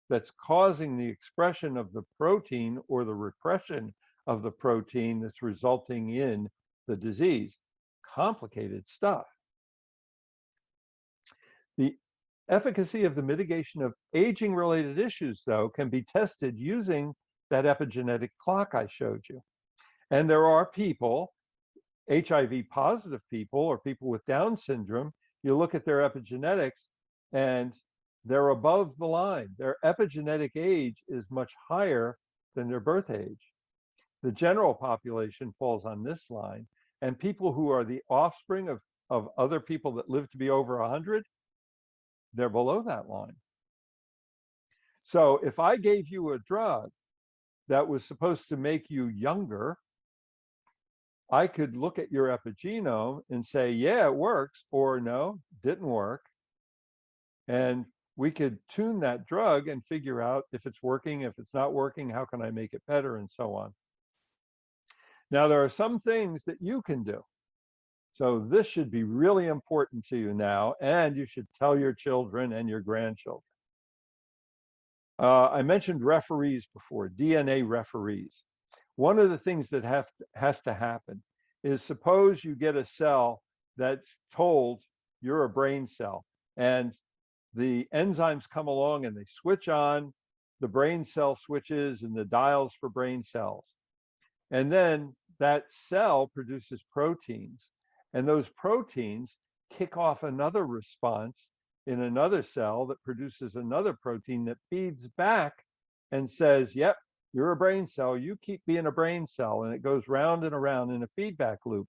that's causing the expression of the protein or the repression of the protein that's resulting in the disease. Complicated stuff. The efficacy of the mitigation of aging-related issues, though, can be tested using that epigenetic clock I showed you. And there are people, HIV-positive people or people with Down syndrome, you look at their epigenetics and they're above the line. Their epigenetic age is much higher than their birth age. The general population falls on this line, and people who are the offspring of other people that live to be over 100, they're below that line. So if I gave you a drug that was supposed to make you younger, I could look at your epigenome and say, yeah, it works, or no, didn't work. And we could tune that drug and figure out if it's working, if it's not working, how can I make it better, and so on. Now, there are some things that you can do. So this should be really important to you now, and you should tell your children and your grandchildren. I mentioned referees before, DNA referees. One of the things that has to happen is suppose you get a cell that's told you're a brain cell, and the enzymes come along and they switch on, the brain cell switches and the dials for brain cells. And then that cell produces proteins, and those proteins kick off another response in another cell that produces another protein that feeds back and says, yep, you're a brain cell, you keep being a brain cell, and it goes round and around in a feedback loop.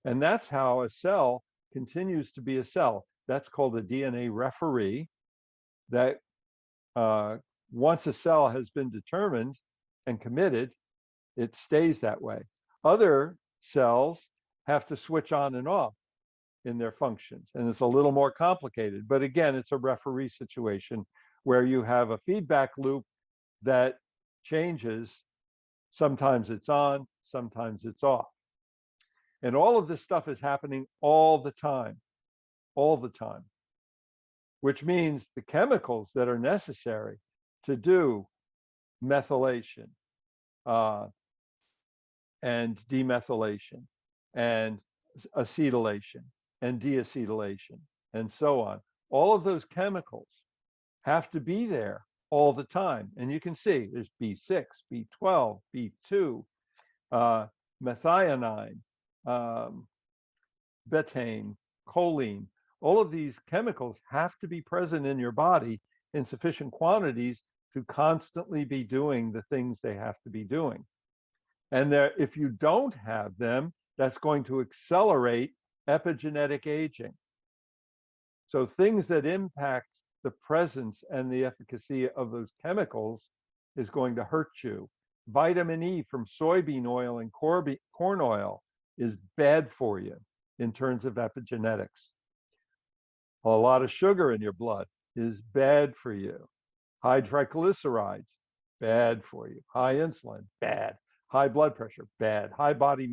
And that's how a cell continues to be a cell. That's called a DNA referee, that once a cell has been determined and committed, it stays that way. Other cells have to switch on and off in their functions, and it's a little more complicated. But again, it's a referee situation where you have a feedback loop that changes. Sometimes it's on, sometimes it's off. And all of this stuff is happening all the time, which means the chemicals that are necessary to do methylation and demethylation and acetylation and deacetylation and so on, all of those chemicals have to be there all the time. And you can see there's B6, B12, B2, methionine, betaine, choline. All of these chemicals have to be present in your body in sufficient quantities to constantly be doing the things they have to be doing. And if you don't have them, that's going to accelerate epigenetic aging. So things that impact the presence and the efficacy of those chemicals is going to hurt you. Vitamin E from soybean oil and corn oil is bad for you in terms of epigenetics. A lot of sugar in your blood is bad for you. High triglycerides, bad for you. High insulin, bad. High blood pressure, bad. High body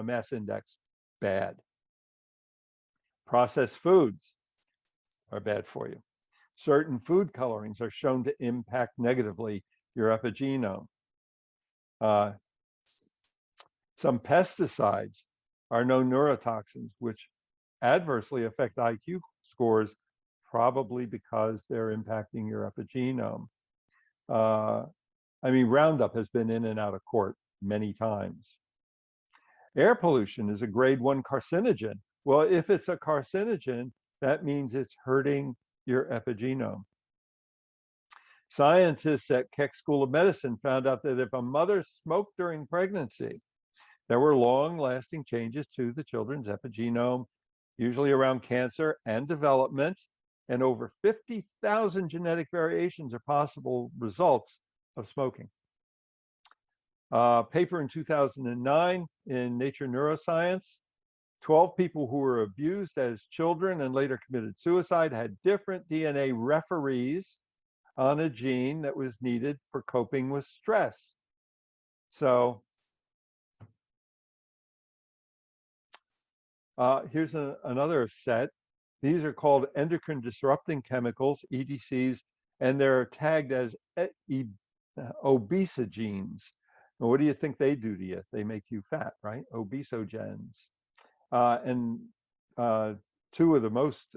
mass index, bad. Processed foods are bad for you. Certain food colorings are shown to impact negatively your epigenome. Some pesticides are known neurotoxins, which adversely affect IQ scores, probably because they're impacting your epigenome. I mean, Roundup has been in and out of court many times. Air pollution is a grade 1 carcinogen. Well, if it's a carcinogen, that means it's hurting your epigenome. Scientists at Keck School of Medicine found out that if a mother smoked during pregnancy, there were long-lasting changes to the children's epigenome, usually around cancer and development, and over 50,000 genetic variations are possible results of smoking. Paper in 2009 in Nature Neuroscience, 12 people who were abused as children and later committed suicide had different DNA referees on a gene that was needed for coping with stress. So here's another set. These are called endocrine disrupting chemicals, EDCs, and they're tagged as obesogenes. And what do you think they do to you? They make you fat, right? Obesogens. And two of the most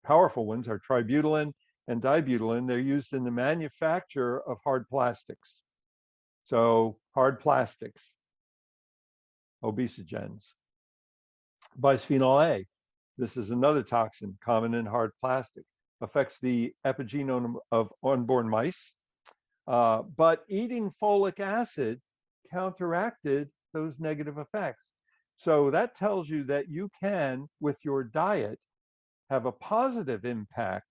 powerful ones are tributylin and dibutylin. They're used in the manufacture of hard plastics. So hard plastics, obesogens. Bisphenol A, this is another toxin common in hard plastic, affects the epigenome of unborn mice. But eating folic acid counteracted those negative effects. So that tells you that you can, with your diet, have a positive impact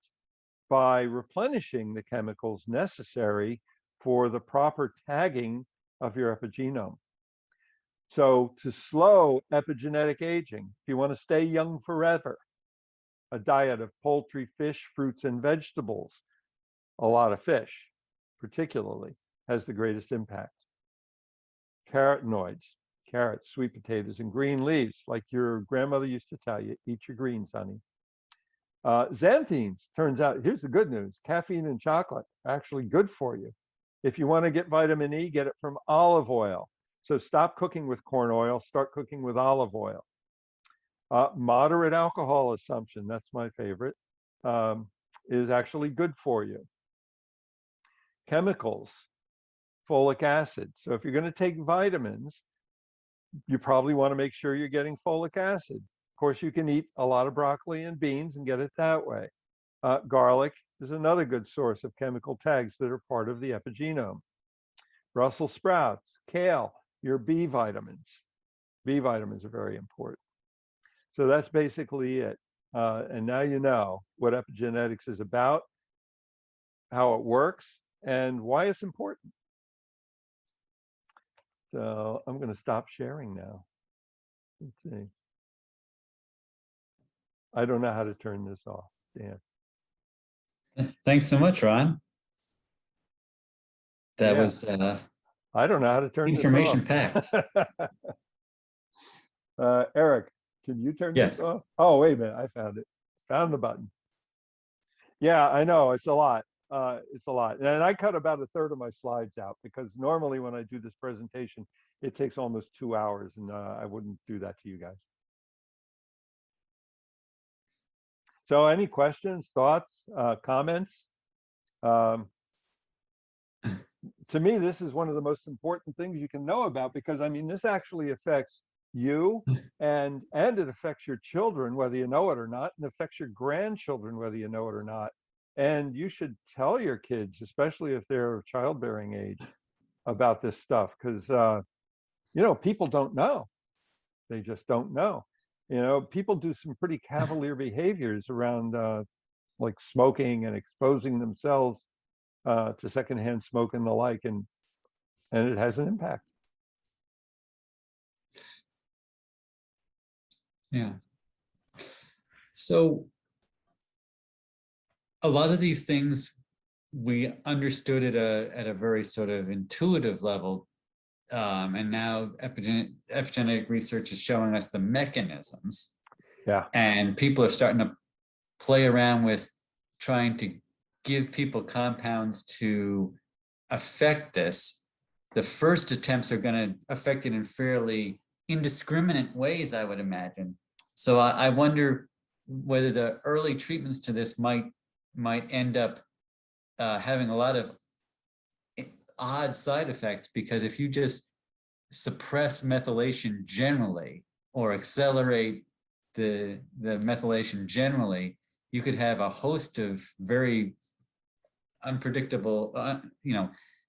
by replenishing the chemicals necessary for the proper tagging of your epigenome. So to slow epigenetic aging, if you want to stay young forever, a diet of poultry, fish, fruits, and vegetables, a lot of fish particularly, has the greatest impact. Carotenoids, carrots, sweet potatoes, and green leaves, like your grandmother used to tell you, eat your greens, honey. Xanthines, turns out, here's the good news, caffeine and chocolate are actually good for you. If you want to get vitamin E, get it from olive oil. So stop cooking with corn oil, start cooking with olive oil. Moderate alcohol assumption, that's my favorite, is actually good for you. Chemicals, folic acid. So if you're going to take vitamins, you probably want to make sure you're getting folic acid. Of course, you can eat a lot of broccoli and beans and get it that way. Garlic is another good source of chemical tags that are part of the epigenome. Brussels sprouts, kale, your B vitamins. B vitamins are very important. So that's basically it. And now you know what epigenetics is about, how it works, and why it's important. So I'm going to stop sharing now. Let's see. I don't know how to turn this off. Dan. Thanks so much, Ron. That was I don't know how to turn information this off. packed. Eric, can you turn this off? Oh, wait a minute. I found it. Found the button. Yeah, I know. It's a lot. It's a lot. And I cut about a third of my slides out because normally when I do this presentation, it takes almost 2 hours, and I wouldn't do that to you guys. So any questions, thoughts, comments? To me, this is one of the most important things you can know about, because I mean, this actually affects you and it affects your children, whether you know it or not, and affects your grandchildren, whether you know it or not. And you should tell your kids, especially if they're of childbearing age, about this stuff, because you know, people don't know. They just don't know. People do some pretty cavalier behaviors around like smoking and exposing themselves to secondhand smoke and the like, and it has an impact. Yeah. So a lot of these things we understood at a very sort of intuitive level, and now epigenetic research is showing us the mechanisms. Yeah. And people are starting to play around with trying to give people compounds to affect this. The first attempts are going to affect it in fairly indiscriminate ways, I would imagine. So I wonder whether the early treatments to this might end up having a lot of odd side effects, because if you just suppress methylation generally or accelerate the methylation generally, you could have a host of very unpredictable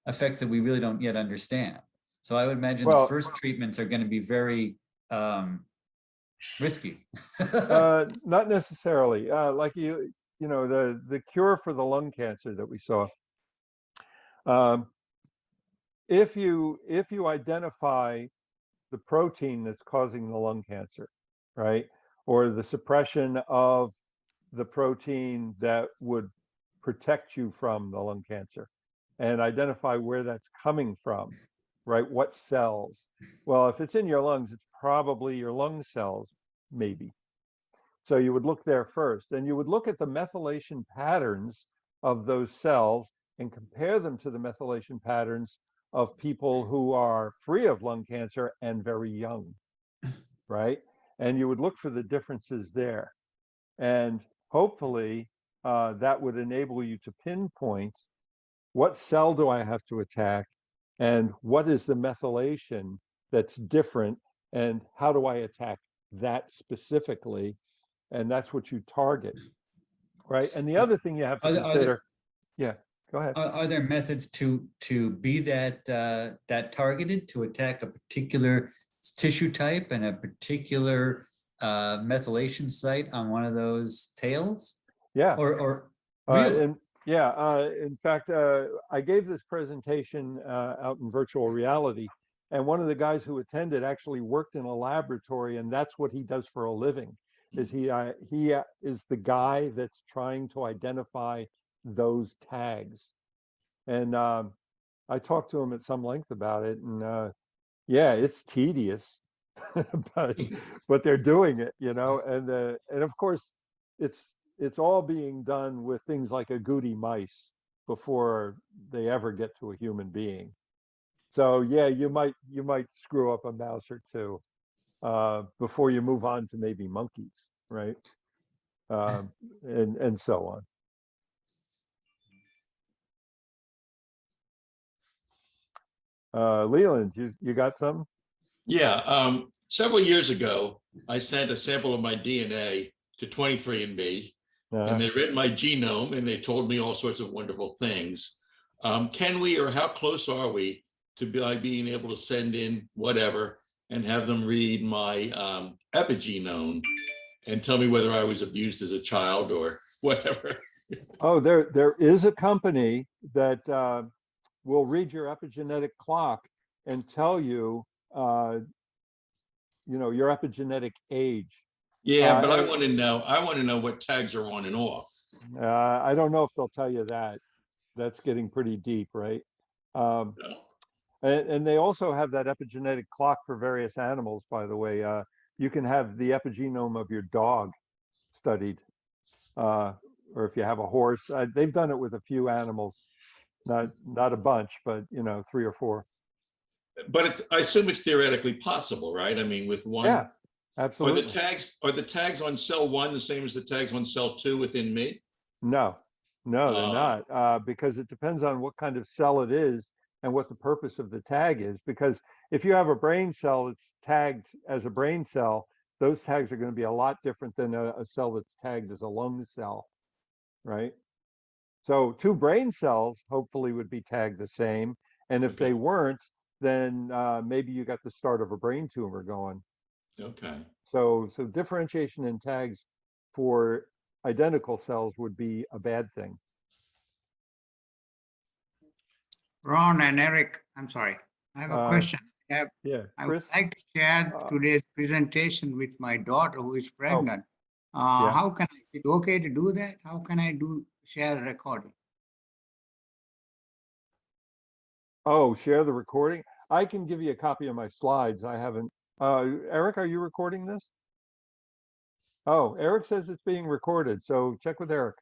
effects that we really don't yet understand. So I would imagine the first treatments are going to be very risky. Not necessarily. Like the cure for the lung cancer that we saw. If you identify the protein that's causing the lung cancer, right, or the suppression of the protein that would protect you from the lung cancer, and identify where that's coming from, right? What cells? Well, if it's in your lungs, it's probably your lung cells, maybe. So you would look there first, and you would look at the methylation patterns of those cells and compare them to the methylation patterns of people who are free of lung cancer and very young, right? And you would look for the differences there. And hopefully that would enable you to pinpoint what cell do I have to attack, and what is the methylation that's different, and how do I attack that specifically? And that's what you target, right? And the other thing you have to consider, yeah, go ahead. Are there methods to be that targeted, to attack a particular tissue type and a particular methylation site on one of those tails? Yeah. Or really? In fact, I gave this presentation out in virtual reality, and one of the guys who attended actually worked in a laboratory, and that's what he does for a living. Is he is the guy that's trying to identify those tags, and I talked to him at some length about it, and yeah, it's tedious, but they're doing it, and of course it's all being done with things like agouti mice before they ever get to a human being. So yeah, you might screw up a mouse or two before you move on to maybe monkeys, right? And so on. Leland, you got something? Yeah. Several years ago, I sent a sample of my DNA to 23andMe, and they read my genome and they told me all sorts of wonderful things. Can we, or how close are we to being able to send in whatever and have them read my epigenome and tell me whether I was abused as a child or whatever? Oh, there is a company that will read your epigenetic clock and tell you, your epigenetic age. Yeah, but I want to know what tags are on and off. I don't know if they'll tell you that. That's getting pretty deep, right? No. And they also have that epigenetic clock for various animals, by the way. You can have the epigenome of your dog studied, or if you have a horse. They've done it with a few animals, not a bunch, but 3 or 4. But I assume it's theoretically possible, right? I mean, with one. Yeah, absolutely. Are the tags on cell 1 the same as the tags on cell 2 within me? No, they're not, because it depends on what kind of cell it is and what the purpose of the tag is. Because if you have a brain cell that's tagged as a brain cell, those tags are going to be a lot different than a cell that's tagged as a lung cell, right? So 2 brain cells hopefully would be tagged the same, and if they weren't, then maybe you got the start of a brain tumor going. Okay. So differentiation in tags for identical cells would be a bad thing. Ron and Eric, I'm sorry, I have a question. Yeah, I would Chris? like to share Uh, today's presentation with my daughter who is pregnant. yeah. How can I, is it okay to do that? How can I share the recording? Oh, share the recording? I can give you a copy of my slides. I haven't. Eric, are you recording this? Oh, Eric says it's being recorded, so check with Eric.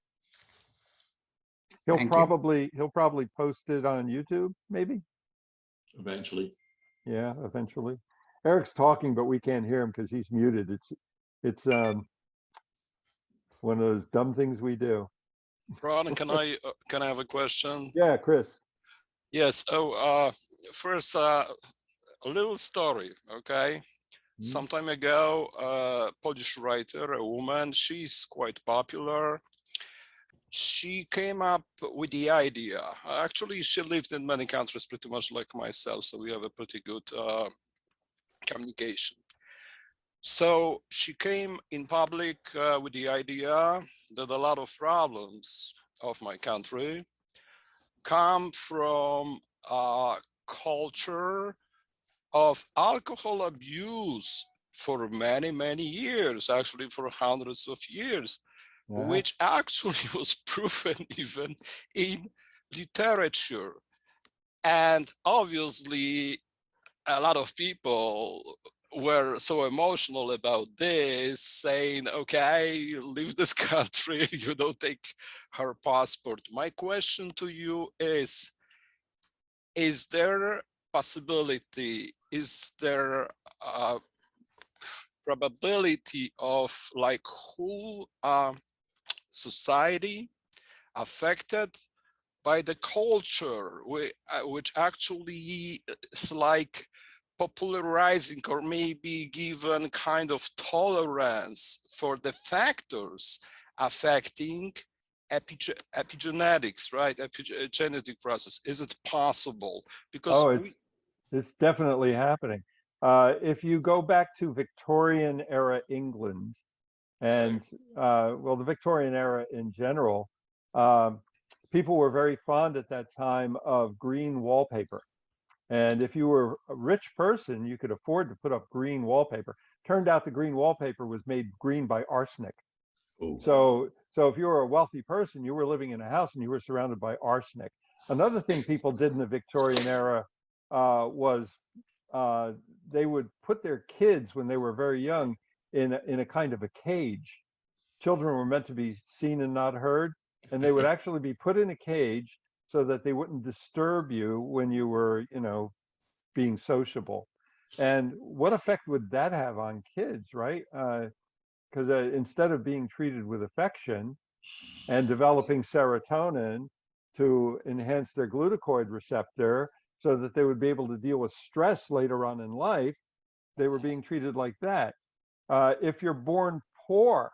He'll Thank you. probably post it on YouTube, maybe. Eventually. Yeah, eventually. Eric's talking, but we can't hear him because he's muted. It's one of those dumb things we do. Ron, can I have a question? Yeah, Chris. Yes. First, a little story. Okay. Some time ago, a Polish writer, a woman, she's quite popular. She came up with the idea. Actually, she lived in many countries, pretty much like myself, so we have a pretty good communication. So she came in public with the idea that a lot of problems of my country come from a culture of alcohol abuse for many, many years, actually for hundreds of years, which actually was proven even in literature. And obviously, a lot of people were so emotional about this, saying, okay, leave this country, you don't take her passport. My question to you is there possibility, is there a probability of like whole society affected by the culture, which actually is like popularizing or maybe given kind of tolerance for the factors affecting epigenetics, right? Epigenetic process. Is it possible? Because it's definitely happening. If you go back to Victorian era England, and well, the Victorian era in general, people were very fond at that time of green wallpaper. And if you were a rich person, you could afford to put up green wallpaper. Turned out the green wallpaper was made green by arsenic. Ooh. So if you were a wealthy person, you were living in a house and you were surrounded by arsenic. Another thing people did in the Victorian era was they would put their kids when they were very young in a kind of a cage. Children were meant to be seen and not heard, and they would actually be put in a cage so that they wouldn't disturb you when you were, being sociable. And what effect would that have on kids, right? Because instead of being treated with affection and developing serotonin to enhance their glucocorticoid receptor so that they would be able to deal with stress later on in life, they were being treated like that. If you're born poor,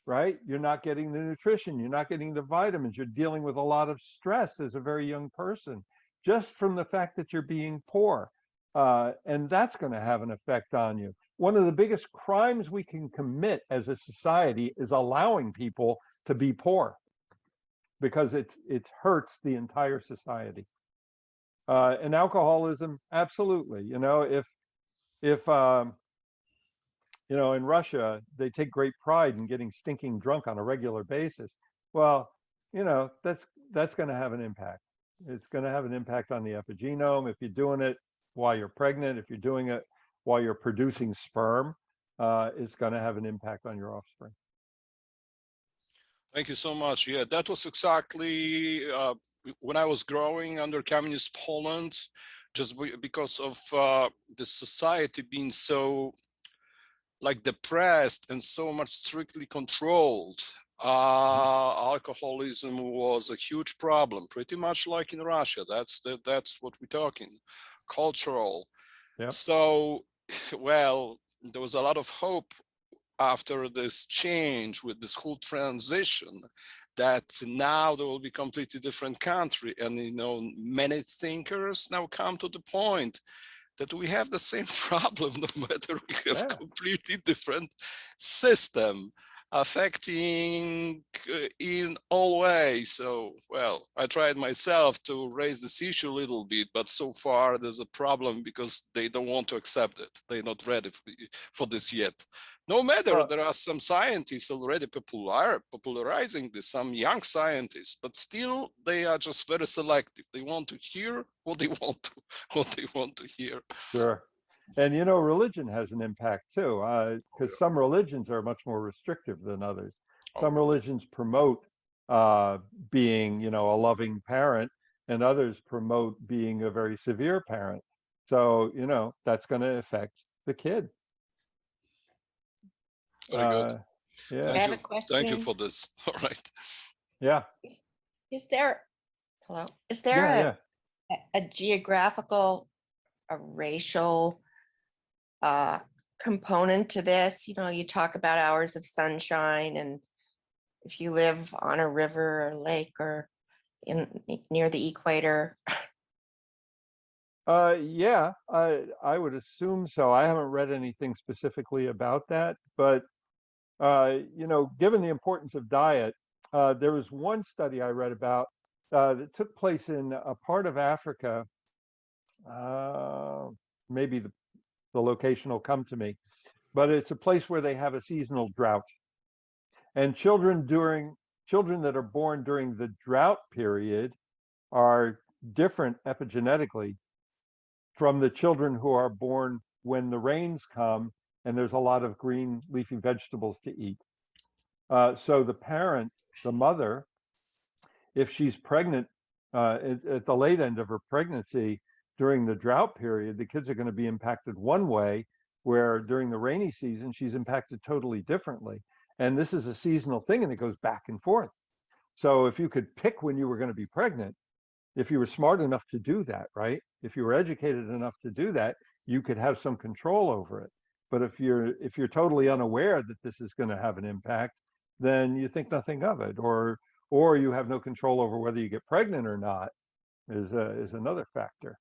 right, you're not getting the nutrition, you're not getting the vitamins, you're dealing with a lot of stress as a very young person, just from the fact that you're being poor. And that's going to have an effect on you. One of the biggest crimes we can commit as a society is allowing people to be poor, because it hurts the entire society. And alcoholism, absolutely. If in Russia, they take great pride in getting stinking drunk on a regular basis. Well, that's going to have an impact. It's going to have an impact on the epigenome. If you're doing it while you're pregnant, if you're doing it while you're producing sperm, it's going to have an impact on your offspring. Thank you so much. Yeah, that was exactly when I was growing under communist Poland, just because of the society being so like depressed and so much strictly controlled. Alcoholism was a huge problem, pretty much like in Russia. That's what we're talking, cultural. Yep. So, well, there was a lot of hope after this change with this whole transition, that now there will be completely different country. And many thinkers now come to the point that we have the same problem, no matter we have Yeah. completely different system affecting in all ways. So, well, I tried myself to raise this issue a little bit, but so far there's a problem because they don't want to accept it. They're not ready for this yet. No matter, there are some scientists already popularizing this, some young scientists, but still they are just very selective. They want to hear what they want to hear. Sure. And you know, religion has an impact too, because some religions are much more restrictive than others. Some religions promote being, you know, a loving parent, and others promote being a very severe parent. So, you know, that's going to affect the kid. Very good. Yeah. Thank I have you. a question. Thank you for this. All right. Yeah. Is there, hello, is Yeah. there Yeah. a geographical, a racial component to this? You know, you talk about hours of sunshine, and if you live on a river or lake or near the equator. Yeah, I would assume so. I haven't read anything specifically about that, but you know, given the importance of diet, there was one study I read about that took place in a part of Africa. Maybe the location will come to me, but it's a place where they have a seasonal drought, and children that are born during the drought period are different epigenetically from the children who are born when the rains come and there's a lot of green leafy vegetables to eat. So the parent, the mother, if she's pregnant at the late end of her pregnancy during the drought period, the kids are going to be impacted one way, where during the rainy season, she's impacted totally differently. And this is a seasonal thing, and it goes back and forth. So if you could pick when you were going to be pregnant, if you were smart enough to do that, right? If you were educated enough to do that, you could have some control over it. But if you're totally unaware that this is going to have an impact, then you think nothing of it, or you have no control over whether you get pregnant or not is another factor.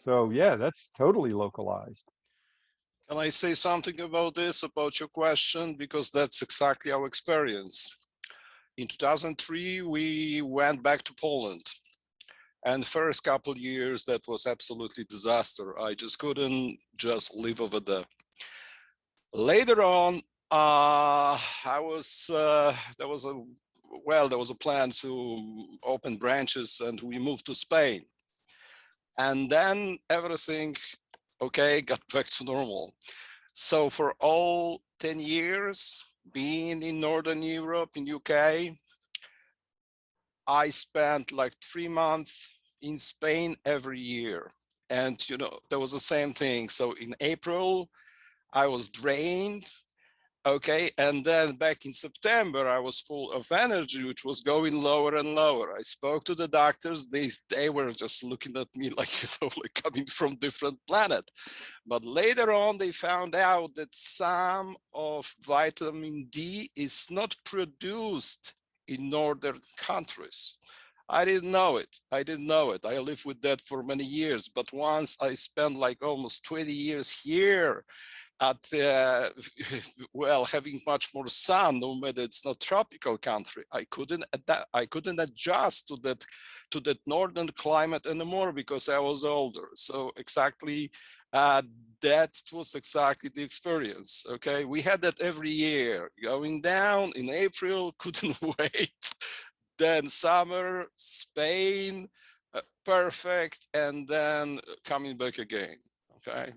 So yeah, that's totally localized. Can I say something about this, about your question? Because that's exactly our experience. In 2003, we went back to Poland. And the first couple of years, that was absolutely disaster. I just couldn't just live over there. Later on, there was a plan to open branches, and we moved to Spain. And then everything, okay, got back to normal. So for all 10 years, being in Northern Europe, in UK, I spent like 3 months in Spain every year. And, you know, there was the same thing. So in April, I was drained. Okay, and then back in September, I was full of energy, which was going lower and lower. I spoke to the doctors. They were just looking at me like, you know, like coming from different planet. But later on, they found out that some of vitamin D is not produced in northern countries. I didn't know it. I lived with that for many years. But once I spent like almost 20 years here, at well, having much more sun, no matter it's not tropical country, I couldn't adjust to that northern climate anymore because I was older. So exactly, that was exactly the experience. Okay, we had that every year, going down in April, couldn't wait. Then summer, Spain, perfect, and then coming back again. Okay,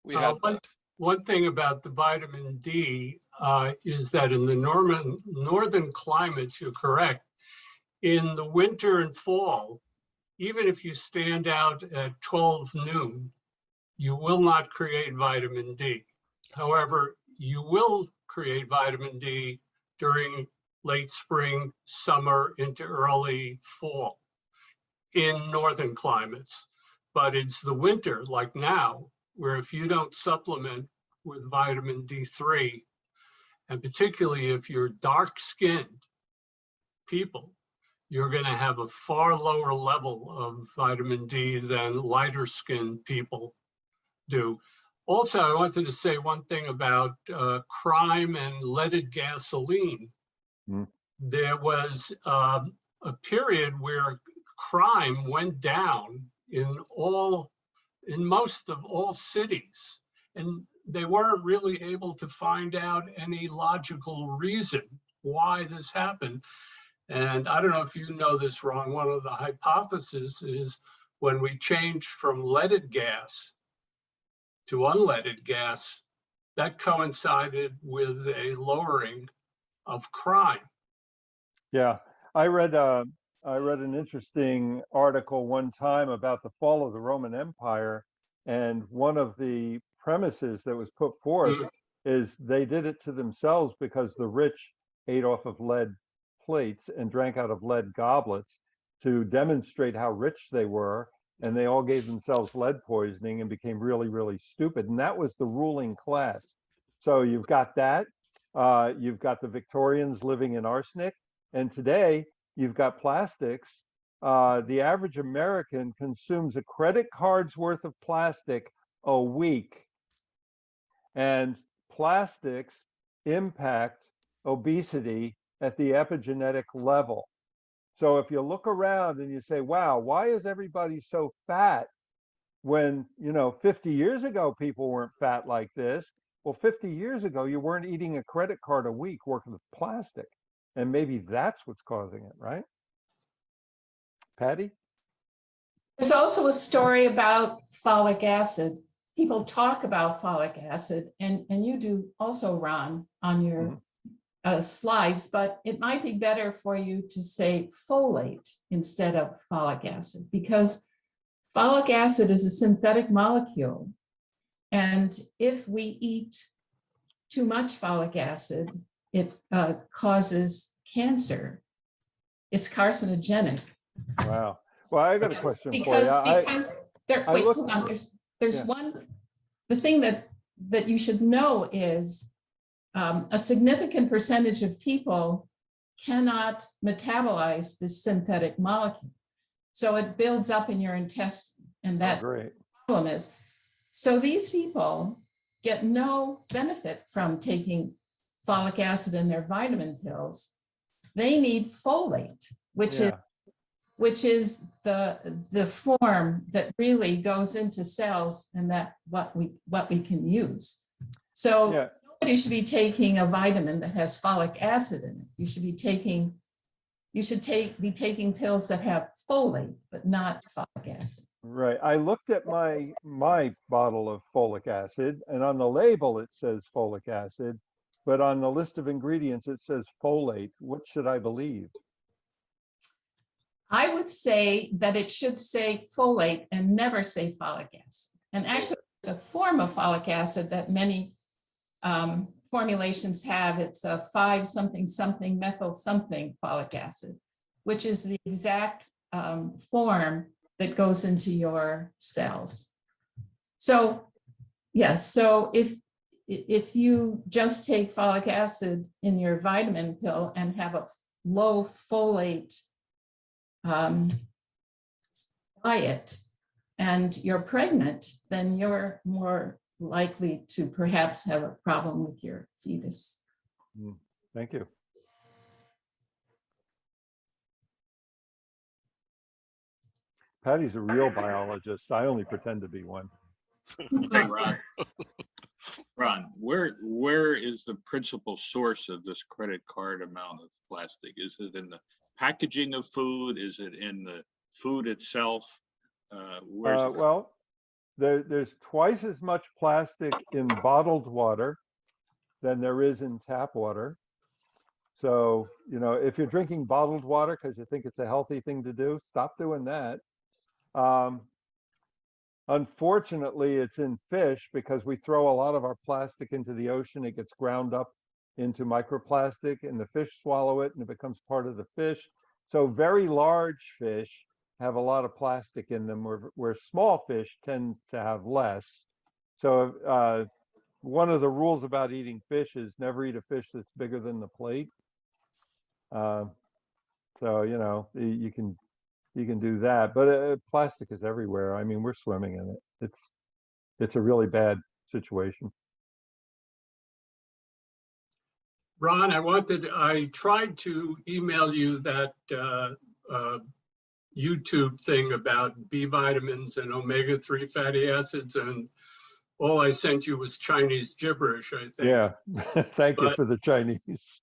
we had that. One thing about the vitamin D is that in the northern climates, you're correct. In the winter and fall, even if you stand out at 12 noon, you will not create vitamin D. However, you will create vitamin D during late spring, summer, into early fall in northern climates. But it's the winter, like now, where if you don't supplement with vitamin D3, and particularly if you're dark-skinned people, you're going to have a far lower level of vitamin D than lighter skinned people do. Also, I wanted to say one thing about crime and leaded gasoline. Mm. There was a period where crime went down in most of all cities, and they weren't really able to find out any logical reason why this happened. And I don't know if you know this, Ron, one of the hypotheses is when we changed from leaded gas to unleaded gas, that coincided with a lowering of crime. Yeah, I read an interesting article one time about the fall of the Roman Empire, and one of the premises that was put forth is they did it to themselves because the rich ate off of lead plates and drank out of lead goblets to demonstrate how rich they were, and they all gave themselves lead poisoning and became really, really stupid. And that was the ruling class. So you've got that. You've got the Victorians living in arsenic. And today you've got plastics. The average American consumes a credit card's worth of plastic a week. And plastics impact obesity at the epigenetic level. So if you look around and you say, wow, why is everybody so fat when, 50 years ago, people weren't fat like this? Well, 50 years ago, you weren't eating a credit card a week working with plastic. And maybe that's what's causing it, right? Patty? There's also a story about folic acid. People talk about folic acid, and you do also, Ron, on your slides, but it might be better for you to say folate instead of folic acid, because folic acid is a synthetic molecule. And if we eat too much folic acid, it causes cancer. It's carcinogenic. Wow. Well, I got a question for you. Because hold on, there's Yeah. one, the thing that you should know is a significant percentage of people cannot metabolize this synthetic molecule. So it builds up in your intestine, and that's what the problem is. So these people get no benefit from taking folic acid in their vitamin pills. They need folate, which is the form that really goes into cells, and that what we can use. So nobody should be taking a vitamin that has folic acid in it. You should be taking pills that have folate, but not folic acid. Right. I looked at my bottle of folic acid, and on the label it says folic acid, but on the list of ingredients it says folate. What should I believe? I would say that it should say folate and never say folic acid. And actually, it's a form of folic acid that many formulations have. It's a 5-something methyl something folic acid, which is the exact form that goes into your cells. So yes, so if you just take folic acid in your vitamin pill and have a low folate diet and you're pregnant, then you're more likely to perhaps have a problem with your fetus. Thank you. Patty's a real biologist. I only pretend to be one. Hey, Ron, where is the principal source of this credit card amount of plastic? Is it in the packaging of food? Is it in the food itself? Well, there's twice as much plastic in bottled water than there is in tap water. So, if you're drinking bottled water because you think it's a healthy thing to do, stop doing that. Unfortunately, it's in fish because we throw a lot of our plastic into the ocean. It gets ground up into microplastic, and the fish swallow it, and it becomes part of the fish. So very large fish have a lot of plastic in them, where small fish tend to have less. So one of the rules about eating fish is never eat a fish that's bigger than the plate. So, you know, you can do that, but plastic is everywhere. I mean, we're swimming in it. It's a really bad situation. Ron, I tried to email you that YouTube thing about B vitamins and omega-3 fatty acids, and all I sent you was Chinese gibberish, I think. Yeah, thank you But- for the Chinese.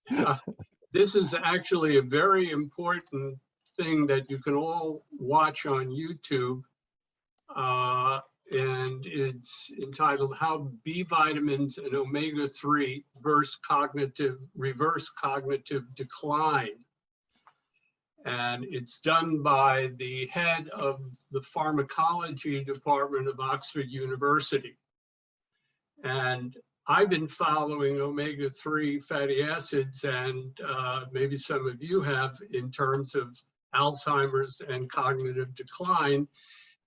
This is actually a very important thing that you can all watch on YouTube. And it's entitled How B Vitamins and Omega-3 Reverse Cognitive Decline. And it's done by the head of the pharmacology department of Oxford University. And I've been following omega-3 fatty acids, and maybe some of you have, in terms of Alzheimer's and cognitive decline.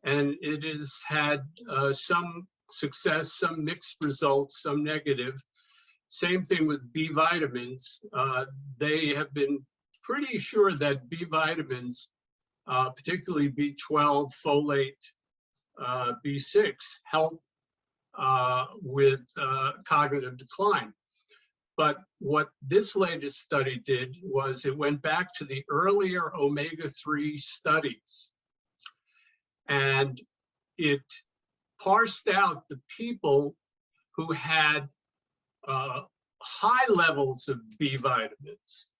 And it has had some success, some mixed results, some negative. Same thing with B vitamins. They have been pretty sure that B vitamins, particularly B12, folate, B6, help with cognitive decline. But what this latest study did was it went back to the earlier omega-3 studies, and it parsed out the people who had high levels of B vitamins.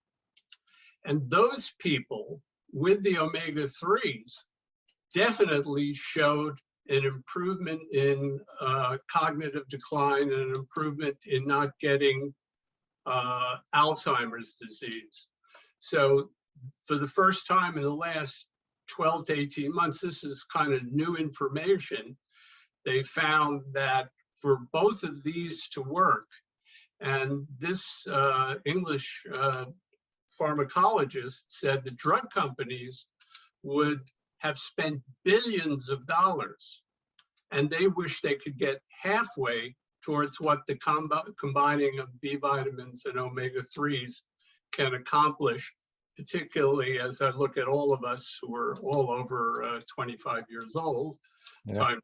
And those people with the omega-3s definitely showed an improvement in cognitive decline and an improvement in not getting Alzheimer's disease. So for the first time in the last 12 to 18 months, this is kind of new information. They found that for both of these to work, and this English pharmacologist said the drug companies would have spent billions of dollars, and they wish they could get halfway towards what the combining of B vitamins and omega-3s can accomplish, particularly as I look at all of us who are all over 25 years old, Yeah.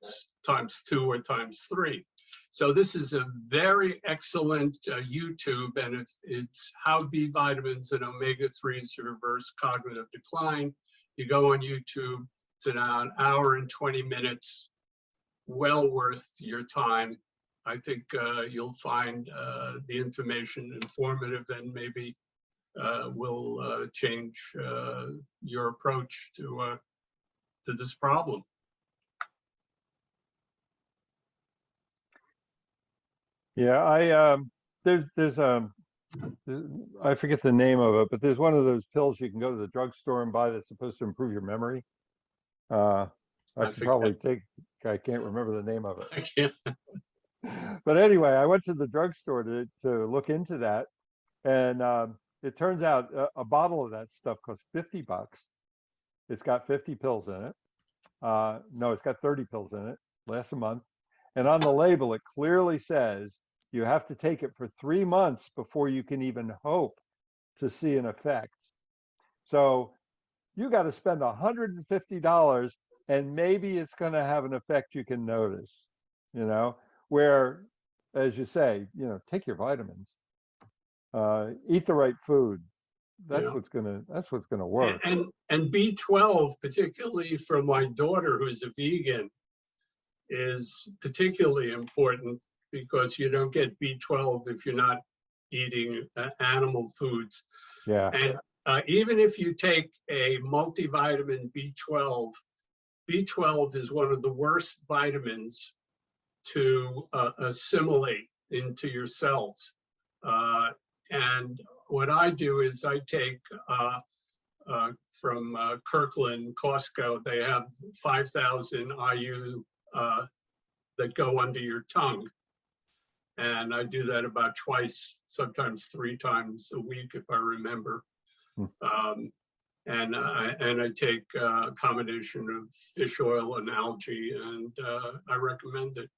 times 2 or times 3. So this is a very excellent YouTube, and it's How B Vitamins and Omega-3s Reverse Cognitive Decline. You go on YouTube, it's an hour and 20 minutes, well worth your time. I think you'll find the information informative, and maybe will change your approach to this problem. Yeah, there's I forget the name of it, but there's one of those pills you can go to the drugstore and buy that's supposed to improve your memory. I should probably take. I can't remember the name of it. I can't. But anyway, I went to the drugstore to look into that, and it turns out a bottle of that stuff costs $50. It's got 50 pills in it. No, it's got 30 pills in it. Lasts a month, and on the label it clearly says you have to take it for 3 months before you can even hope to see an effect. So you got to spend $150, and maybe it's going to have an effect you can notice. You know, where, as you say, you know, take your vitamins, eat the right food. That's Yeah. what's gonna work. And B12, particularly for my daughter who's a vegan, is particularly important because you don't get B12 if you're not eating animal foods. Yeah. And even if you take a multivitamin B12, B12 is one of the worst vitamins to assimilate into your cells. And what I do is I take from Kirkland, Costco, they have 5,000 IU that go under your tongue. And I do that about twice, sometimes 3 times a week, if I remember. And I take a combination of fish oil and algae, and I recommend it.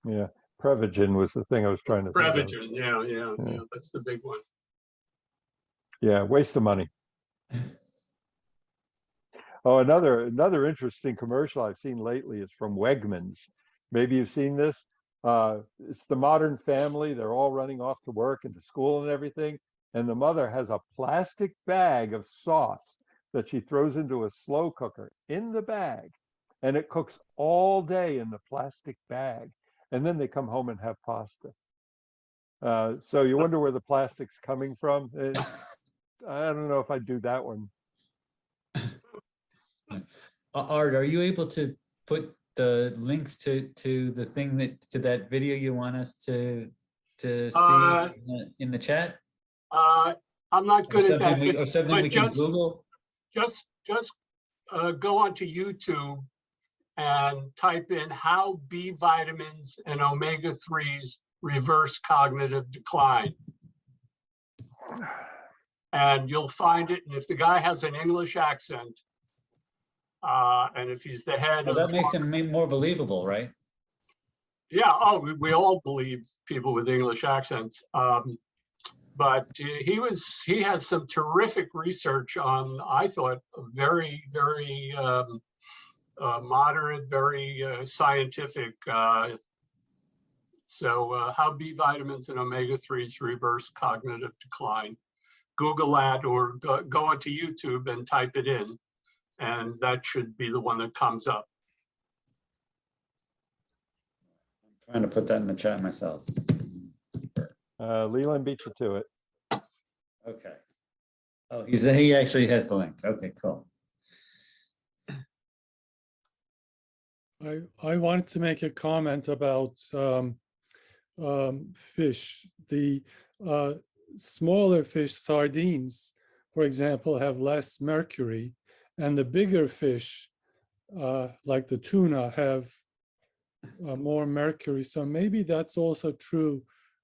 Yeah. Prevagen was the thing I was trying to think of. Prevagen, yeah, that's the big one. Yeah, waste of money. Oh, another interesting commercial I've seen lately is from Wegmans. Maybe you've seen this. It's the modern family. They're all running off to work and to school and everything. And the mother has a plastic bag of sauce that she throws into a slow cooker in the bag. And it cooks all day in the plastic bag. And then they come home and have pasta. So you wonder where the plastic's coming from. I don't know if I'd do that one. Art, are you able to put the links to the thing to that video you want us to see in the chat? I'm not good at that, or something we can Google? Just go onto YouTube and type in how B vitamins and omega-3s reverse cognitive decline. And you'll find it. And if the guy has an English accent, and if he's the head well, of that makes him more believable, right? Yeah, oh, we all believe people with English accents. But he has some terrific research on, I thought, very, very moderate, very scientific. So how B vitamins and omega-3s reverse cognitive decline. Google that or go onto YouTube and type it in. And that should be the one that comes up. I'm trying to put that in the chat myself. Leland beat you to it. Okay. Oh, he actually has the link. Okay, cool. I wanted to make a comment about fish. The smaller fish, sardines, for example, have less mercury, and the bigger fish, like the tuna, have more mercury. So maybe that's also true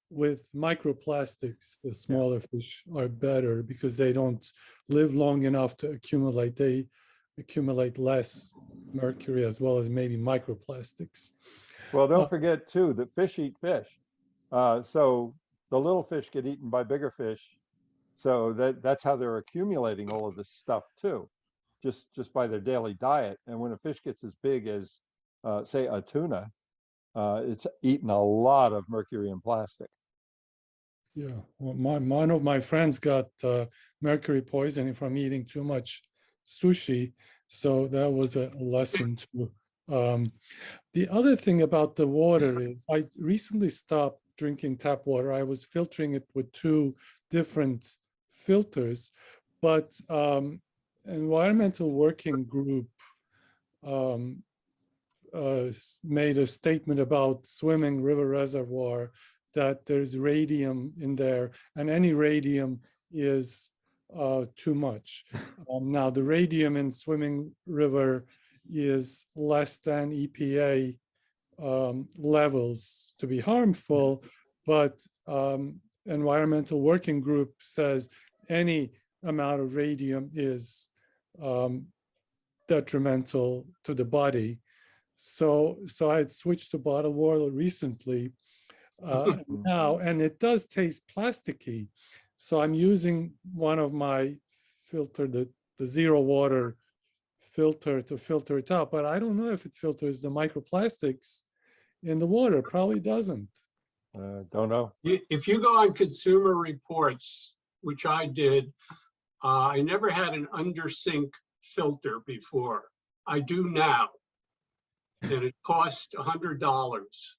with microplastics. The smaller fish are better because they don't live long enough to accumulate. They accumulate less mercury as well as maybe microplastics. Well, don't forget too that fish eat fish. So the little fish get eaten by bigger fish. So that's how they're accumulating all of this stuff too, just by their daily diet. And when a fish gets as big as, say, a tuna, it's eaten a lot of mercury and plastic. Yeah, well, one of my friends got mercury poisoning from eating too much sushi. So that was a lesson too. The other thing about the water is I recently stopped drinking tap water. I was filtering it with 2 different filters, but Environmental Working Group made a statement about swimming river reservoir that there's radium in there, and any radium is too much. Now, the radium in swimming river is less than EPA levels to be harmful, but Environmental Working Group says any amount of radium is detrimental to the body. So I had switched to bottled water recently now, and it does taste plasticky. So I'm using one of my filter, the zero water filter to filter it out, but I don't know if it filters the microplastics in the water. Probably doesn't. Don't know. If you go on Consumer Reports, which I did, I never had an under-sink filter before. I do now, and it cost $100.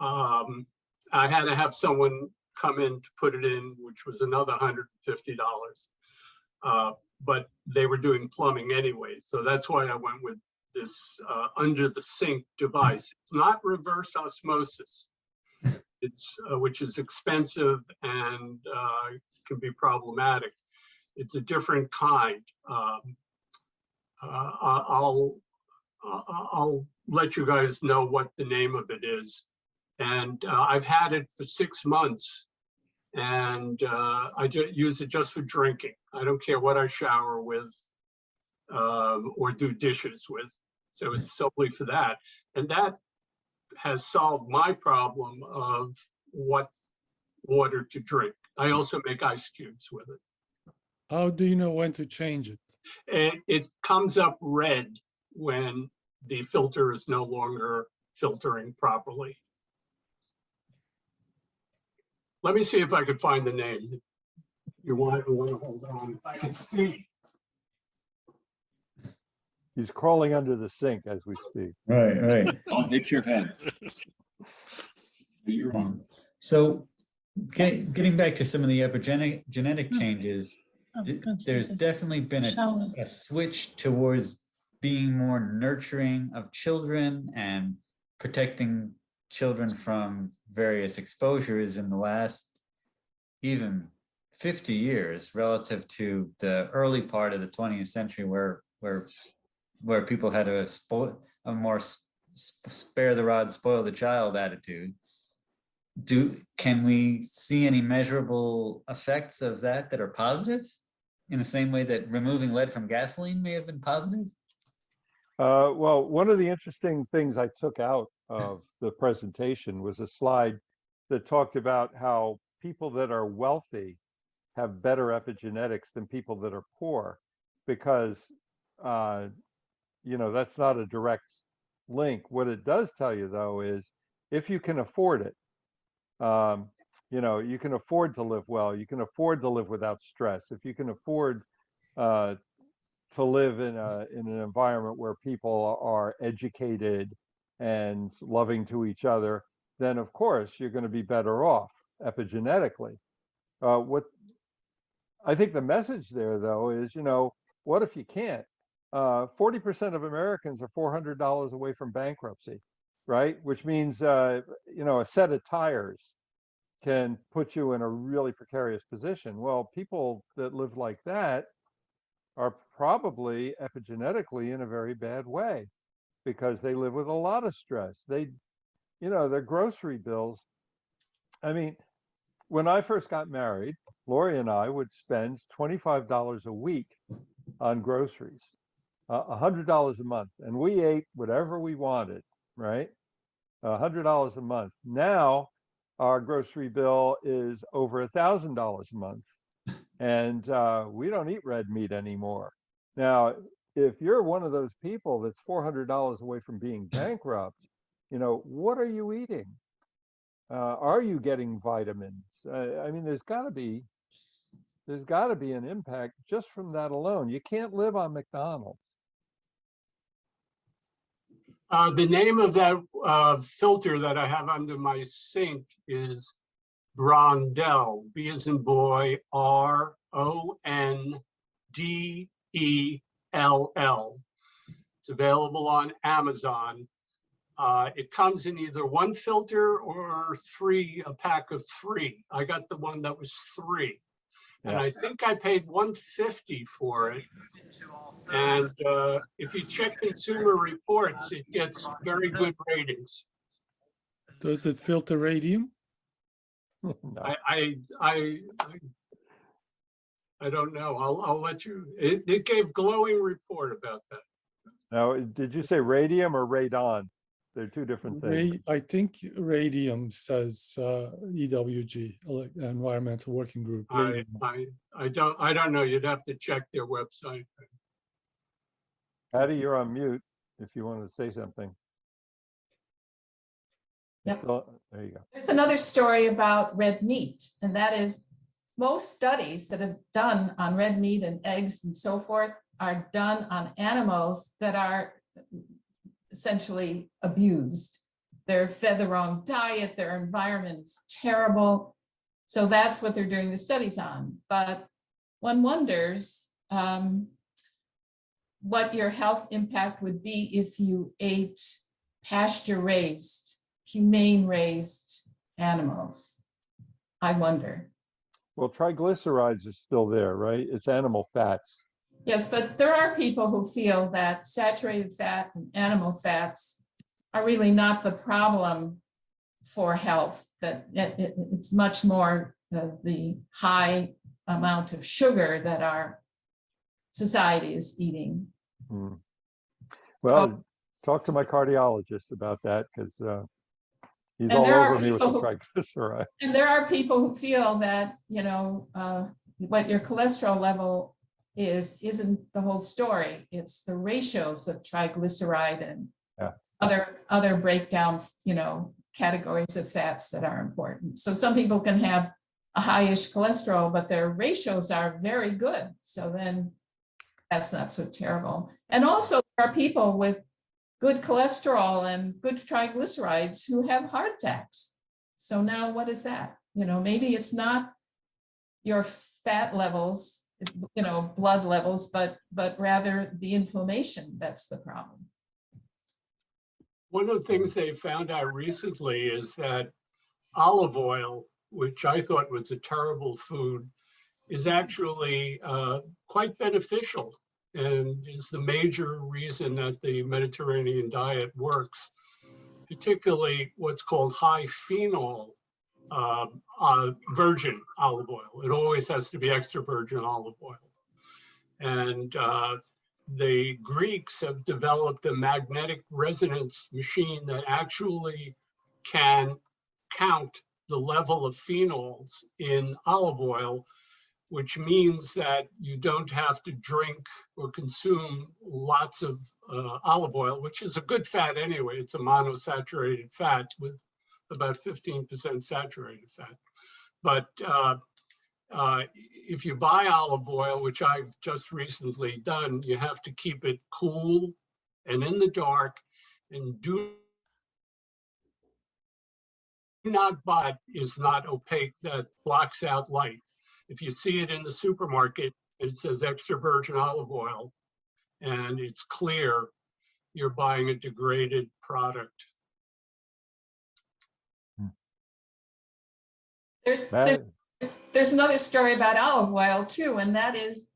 I had to have someone come in to put it in, which was another $150. But they were doing plumbing anyway. So that's why I went with this under the sink device. It's not reverse osmosis, it's which is expensive and can be problematic. It's a different kind. I'll let you guys know what the name of it is. And I've had it for 6 months, and I use it just for drinking. I don't care what I shower with or do dishes with. So it's solely for that. And that has solved my problem of what water to drink. I also make ice cubes with it. How do you know when to change it? It comes up red when the filter is no longer filtering properly. Let me see if I can find the name. You want to hold on. If I can see. He's crawling under the sink as we speak. Right. Don't hit your head. You're wrong. So getting back to some of the epigenetic changes, there's definitely been a switch towards being more nurturing of children and protecting children from various exposures in the last even 50 years relative to the early part of the 20th century where people had a more spare the rod, spoil the child attitude. Can we see any measurable effects of that are positive in the same way that removing lead from gasoline may have been positive? Well, one of the interesting things I took out of the presentation was a slide that talked about how people that are wealthy have better epigenetics than people that are poor, because that's not a direct link. What it does tell you, though, is if you can afford it, you can afford to live well, you can afford to live without stress. If you can afford to live in an environment where people are educated and loving to each other, then of course you're going to be better off epigenetically. What I think the message there, though, is, what if you can't? 40% of Americans are $400 away from bankruptcy, right? Which means, a set of tires can put you in a really precarious position. Well, people that live like that are probably epigenetically in a very bad way because they live with a lot of stress. Their grocery bills. I mean, when I first got married, Lori and I would spend $25 a week on groceries, $100 a month, and we ate whatever we wanted, right? $100 a month. Now our grocery bill is over $1,000 a month, and we don't eat red meat anymore. Now, if you're one of those people that's $400 away from being bankrupt, what are you eating? Are you getting vitamins? There's got to be an impact just from that alone. You can't live on McDonald's. The name of that filter that I have under my sink is Brondell, B as in boy, RONDELL. It's available on Amazon. It comes in either one filter or a pack of 3. I got the one that was 3. And I think I paid $150 for it. And if you check Consumer Reports, it gets very good ratings. Does it filter radium? No. I don't know. I'll let you. It gave glowing report about that. Now, did you say radium or radon? They're two different things. I think radium says EWG, Environmental Working Group. I don't know. You'd have to check their website. Patty, you're on mute if you want to say something. Yep. There you go. There's another story about red meat, and that is most studies that have done on red meat and eggs and so forth are done on animals that are essentially abused. They're fed the wrong diet, their environment's terrible. So that's what they're doing the studies on. But one wonders what your health impact would be if you ate pasture-raised, humane-raised animals. I wonder. Well, triglycerides are still there, right? It's animal fats. Yes, but there are people who feel that saturated fat and animal fats are really not the problem for health, that it's much more the high amount of sugar that our society is eating. Well, talk to my cardiologist about that, because he's all over me with the triglycerides. And there are people who feel that, what your cholesterol level isn't the whole story. It's the ratios of triglyceride and Yeah. other breakdown, categories of fats that are important. So some people can have a high-ish cholesterol, but their ratios are very good. So then that's not so terrible. And also there are people with good cholesterol and good triglycerides who have heart attacks. So now what is that? Maybe it's not your fat levels, blood levels, but rather the inflammation that's the problem. One of the things they found out recently is that olive oil, which I thought was a terrible food, is actually quite beneficial and is the major reason that the Mediterranean diet works, particularly what's called high phenol virgin olive oil. It always has to be extra virgin olive oil. And the Greeks have developed a magnetic resonance machine that actually can count the level of phenols in olive oil, which means that you don't have to drink or consume lots of olive oil, which is a good fat anyway. It's a monosaturated fat with about 15% saturated fat. But if you buy olive oil, which I've just recently done, you have to keep it cool and in the dark, and do not buy it is not opaque, that blocks out light. If you see it in the supermarket, it says extra virgin olive oil, and it's clear, you're buying a degraded product. There's another story about olive oil too, and that is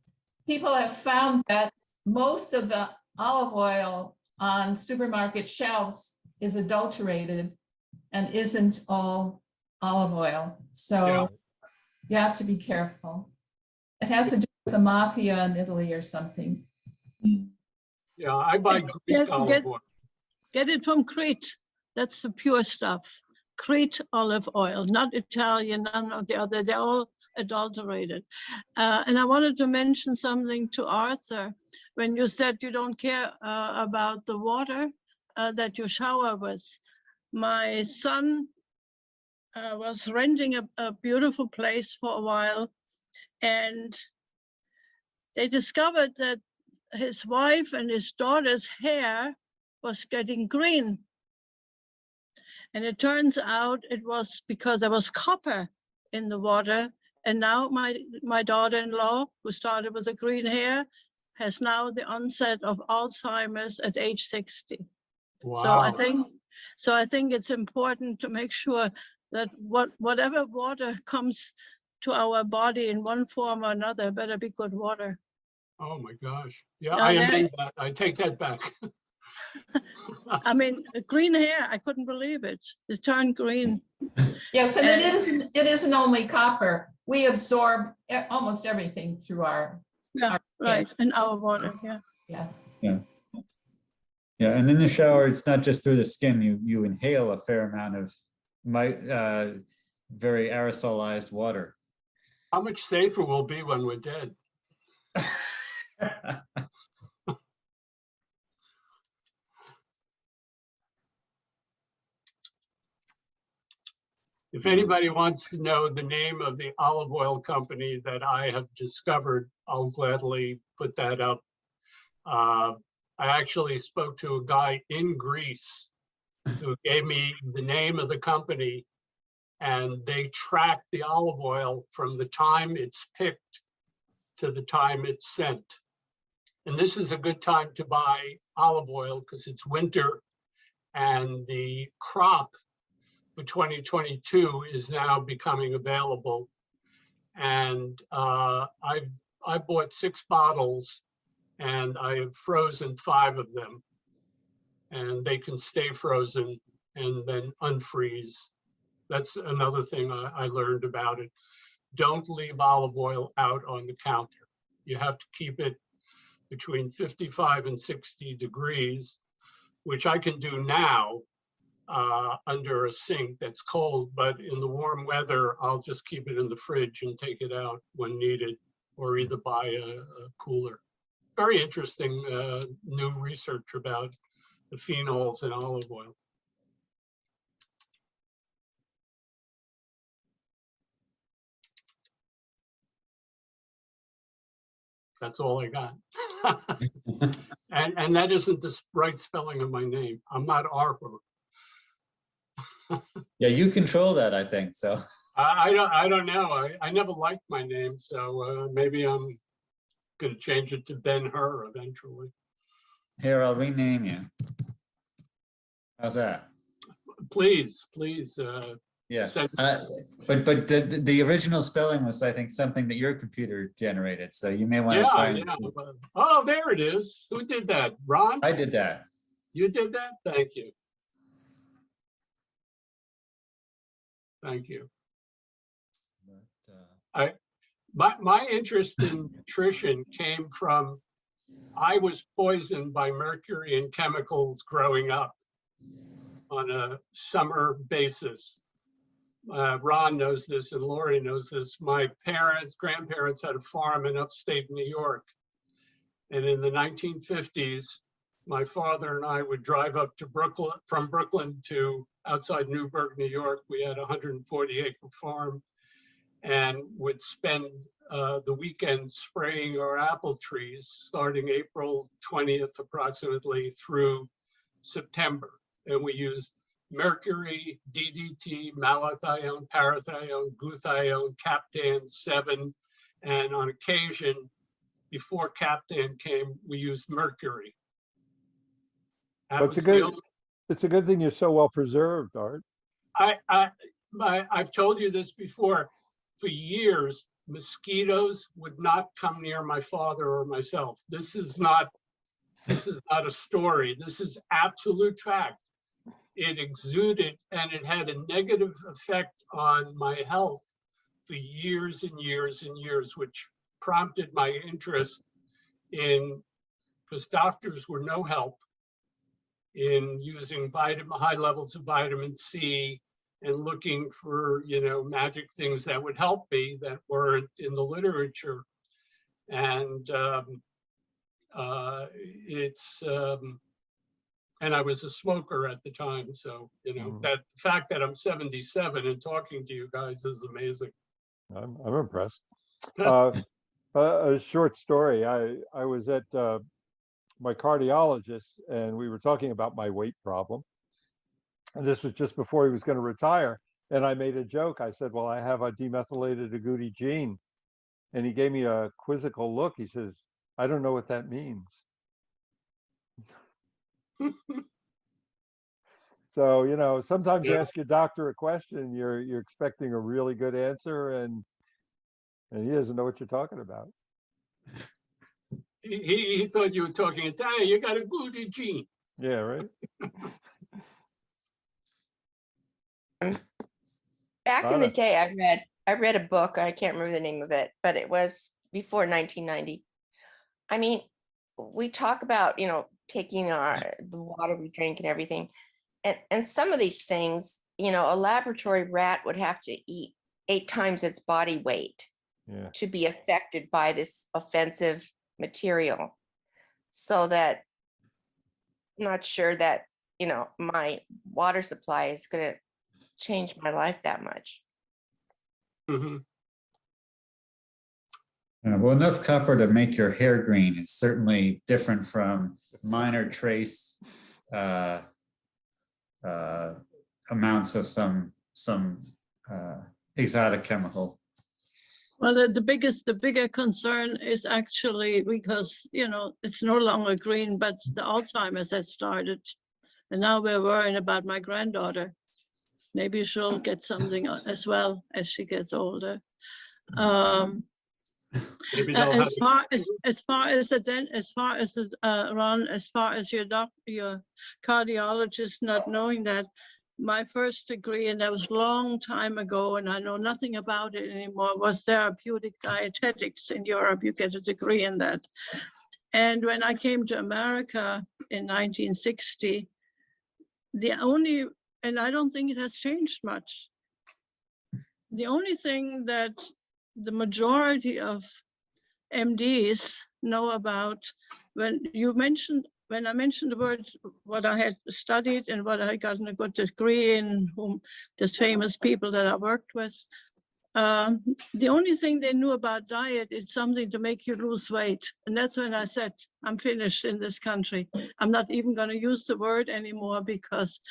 people have found that most of the olive oil on supermarket shelves is adulterated and isn't all olive oil. So you have to be careful. It has to do with the mafia in Italy or something. Yeah, I buy Greek olive oil. Get it from Crete. That's the pure stuff. Crete olive oil, not Italian, none of the other. They're all adulterated. And I wanted to mention something to Arthur. When you said you don't care about the water that you shower with. My son was renting a beautiful place for a while, and they discovered that his wife and his daughter's hair was getting green. And it turns out it was because there was copper in the water. And now my daughter-in-law, who started with the green hair, has now the onset of Alzheimer's at age 60. Wow. So I think it's important to make sure that whatever water comes to our body in one form or another better be good water. Oh my gosh. Yeah, I amend that. I take that back. I mean, green hair, I couldn't believe it. It turned green. Yes, and it isn't only copper. We absorb almost everything through our right, in our water, yeah. Yeah, and in the shower, it's not just through the skin. You inhale a fair amount of very aerosolized water. How much safer we'll be when we're dead? If anybody wants to know the name of the olive oil company that I have discovered, I'll gladly put that up. I actually spoke to a guy in Greece who gave me the name of the company, and they track the olive oil from the time it's picked to the time it's sent. And this is a good time to buy olive oil because it's winter, and the crop for 2022 is now becoming available. And I bought 6 bottles, and I have frozen 5 of them, and they can stay frozen and then unfreeze. That's another thing I learned about it. Don't leave olive oil out on the counter. You have to keep it between 55 and 60 degrees, which I can do now under a sink that's cold, but in the warm weather, I'll just keep it in the fridge and take it out when needed. or either buy a cooler. Very interesting new research about the phenols in olive oil. That's all I got. and that isn't the right spelling of my name. I'm not Arthur. Yeah, you control that, I think, so. I don't know. I never liked my name, so maybe I'm gonna change it to Ben-Hur eventually. Here, I'll rename you. How's that? Please. Yeah, Send- but the original spelling was, I think, something that your computer generated. So you may want to try and. Yeah. Oh, there it is. Who did that? Ron? I did that. You did that? Thank you. Thank you. My interest in nutrition came from, I was poisoned by mercury and chemicals growing up on a summer basis. Ron knows this and Lori knows this. My grandparents had a farm in upstate New York. And in the 1950s, my father and I would drive up to Brooklyn, from Brooklyn to outside Newburgh, New York. We had a 140-acre farm and would spend the weekend spraying our apple trees starting April 20th approximately through September. And we used mercury, DDT, malathion, parathion, glutathione, Captan 7, and on occasion, before Captan came, we used mercury. But it's a good thing you're so well preserved, Art. I've told you this before. For years, mosquitoes would not come near my father or myself. This is not a story. This is absolute fact. It exuded and it had a negative effect on my health for years and years and years, which prompted my interest in, because doctors were no help in using high levels of vitamin C and looking for, magic things that would help me that weren't in the literature. And and I was a smoker at the time. So, that fact that I'm 77 and talking to you guys is amazing. I'm impressed. A short story. I was at my cardiologist and we were talking about my weight problem. And this was just before he was going to retire. And I made a joke. I said, well, I have a demethylated agouti gene. And he gave me a quizzical look. He says, I don't know what that means. So, sometimes you ask your doctor a question, you're expecting a really good answer and he doesn't know what you're talking about. He thought you were talking Italian. You got a agouti gene. Yeah, right. Back in the day, I read a book. I can't remember the name of it, but it was before 1990. I mean, we talk about, taking the water we drink and everything. And some of these things, a laboratory rat would have to eat 8 times its body weight to be affected by this offensive material. So that I'm not sure that, my water supply is going to change my life that much. Mm-hmm. Well, enough copper to make your hair green is certainly different from minor trace amounts of some exotic chemical. Well, the bigger concern is actually because, it's no longer green, but the Alzheimer's has started. And now we're worrying about my granddaughter. Maybe she'll get something as well as she gets older. Ron, as far as your cardiologist not knowing that, my first degree, and that was a long time ago, and I know nothing about it anymore, was therapeutic dietetics. In Europe, you get a degree in that. And when I came to America in 1960, and I don't think it has changed much. The only thing that the majority of MDs know about. When I mentioned the word, what I had studied and what I had gotten a good degree in, whom there's famous people that I worked with, the only thing they knew about diet is something to make you lose weight. And that's when I said, I'm finished in this country. I'm not even going to use the word anymore, because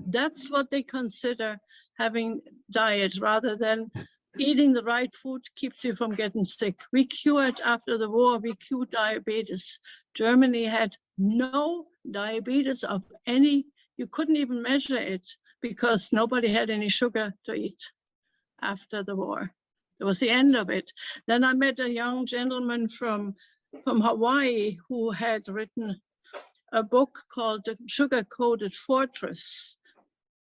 that's what they consider having diet, rather than eating the right food keeps you from getting sick. We cured, after the war, we cured diabetes. Germany had no diabetes of any, you couldn't even measure it, because nobody had any sugar to eat after the war. It was the end of it. Then I met a young gentleman from Hawaii who had written a book called The Sugar-Coated Fortress.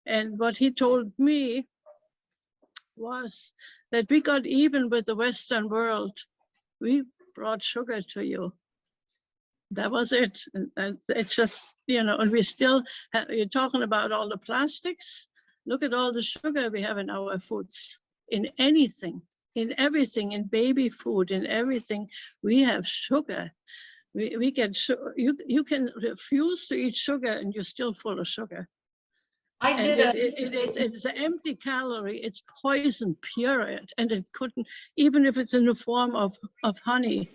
And what he told me was that we got even with the Western world. We brought sugar to you. That was it. And it's just, and we still, you're talking about all the plastics. Look at all the sugar we have in our foods. In anything, in everything, in baby food, in everything, we have sugar. We get sugar. You can refuse to eat sugar and you're still full of sugar. It's an empty calorie. It's poison, period. And it couldn't, even if it's in the form of honey,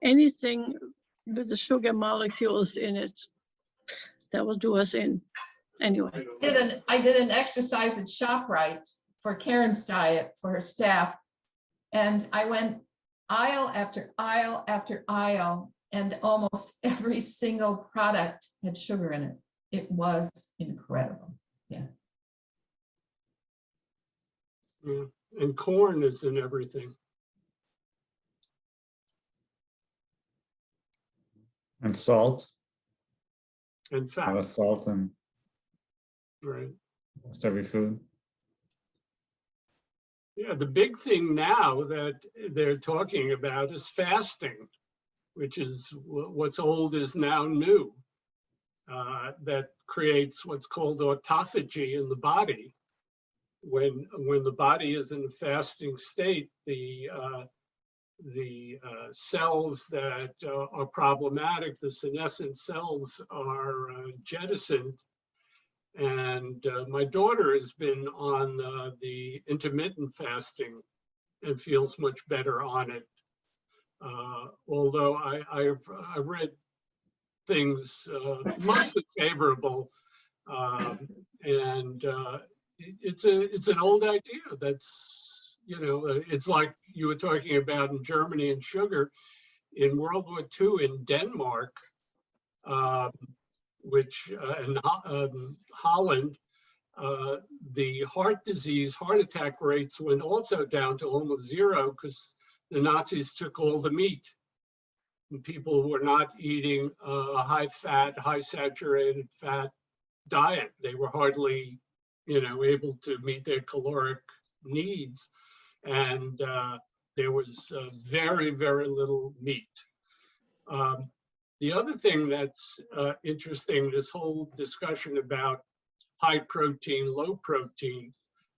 anything with the sugar molecules in it, that will do us in. Anyway. I did an exercise at ShopRite for Karen's diet for her staff. And I went aisle after aisle after aisle, and almost every single product had sugar in it. It was incredible. Yeah. And corn is in everything. And salt. And fat. With salt and right. Almost every food. Yeah, the big thing now that they're talking about is fasting, which is what's old is now new. That creates what's called autophagy in the body. When the body is in a fasting state, the cells that are problematic, the senescent cells, are jettisoned. And my daughter has been on the intermittent fasting and feels much better on it. Although I read things mostly favorable, and it's an old idea. That's, it's like you were talking about in Germany and sugar. In World War II in Denmark, which in Holland, the heart attack rates went also down to almost zero, because the Nazis took all the meat. And people were not eating a high fat, high saturated fat diet. They were hardly, able to meet their caloric needs. And there was very, very little meat. The other thing that's interesting, this whole discussion about high protein, low protein,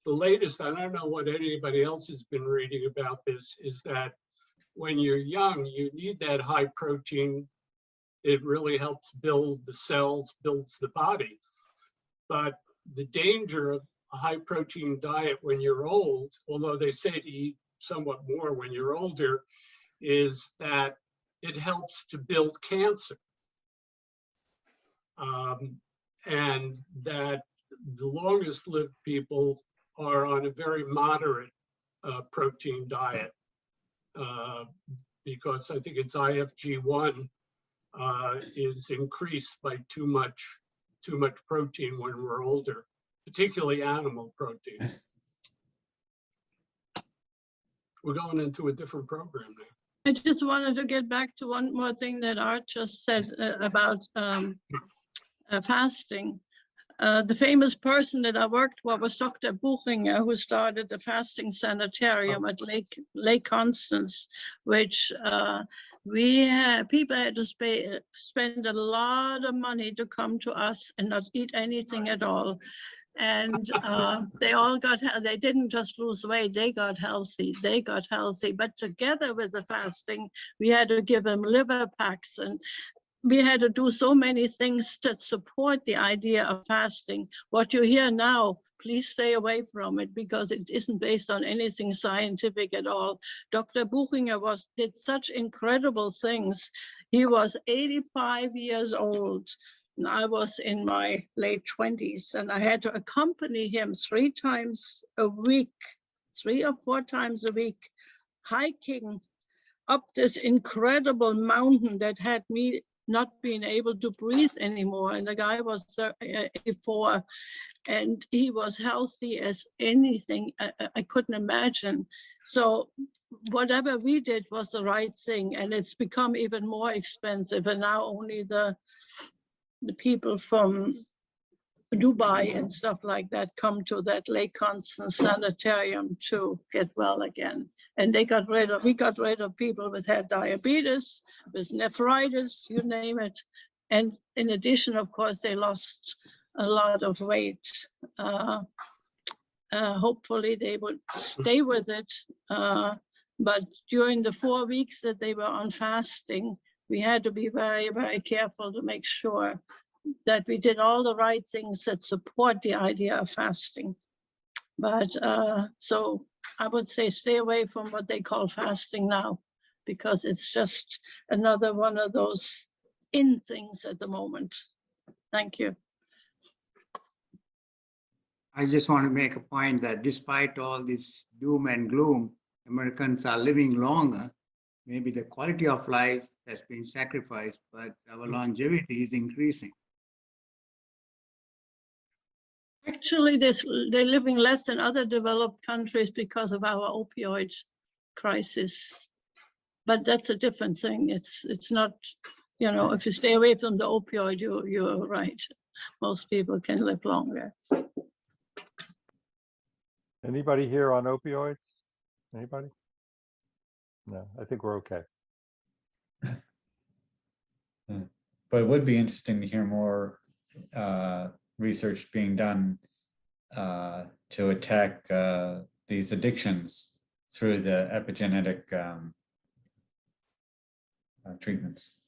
the latest, I don't know what anybody else has been reading about this, is that when you're young, you need that high protein. It really helps build the cells, builds the body. But the danger of a high protein diet when you're old, although they say to eat somewhat more when you're older, is that it helps to build cancer. And that the longest lived people are on a very moderate protein diet, because I think it's IFG1 is increased by too much protein when we're older, particularly animal protein. We're going into a different program now. I just wanted to get back to one more thing that Art just said about fasting. The famous person that I worked with was Dr. Buchinger, who started the fasting sanitarium at Lake Constance, which people had to spend a lot of money to come to us and not eat anything at all. And they all they didn't just lose weight, they got healthy. But together with the fasting, we had to give them liver packs, and we had to do so many things to support the idea of fasting. What you hear now, please stay away from it, because it isn't based on anything scientific at all. Dr. Buchinger did such incredible things. He was 85 years old, and I was in my late 20s, and I had to accompany him 3 times a week, 3 or 4 times a week, hiking up this incredible mountain that had me not being able to breathe anymore. And the guy was 84, and he was healthy as anything I couldn't imagine. So whatever we did was the right thing, and it's become even more expensive. And now only the people from Dubai and stuff like that come to that Lake Constance Sanitarium to get well again. And we got rid of people with head diabetes, with nephritis, you name it. And in addition, of course, they lost a lot of weight. Hopefully they would stay with it. But during the 4 weeks that they were on fasting, we had to be very, very careful to make sure that we did all the right things that support the idea of fasting. But so I would say stay away from what they call fasting now, because it's just another one of those in things at the moment. Thank you. I just want to make a point that despite all this doom and gloom, Americans are living longer. Maybe the quality of life has been sacrificed, but our longevity is increasing. Actually, they're living less than other developed countries because of our opioid crisis. But that's a different thing. It's not, if you stay away from the opioid, you're right. Most people can live longer. Anybody here on opioids? Anybody? No, I think we're okay. But it would be interesting to hear more research being done to attack these addictions through the epigenetic treatments.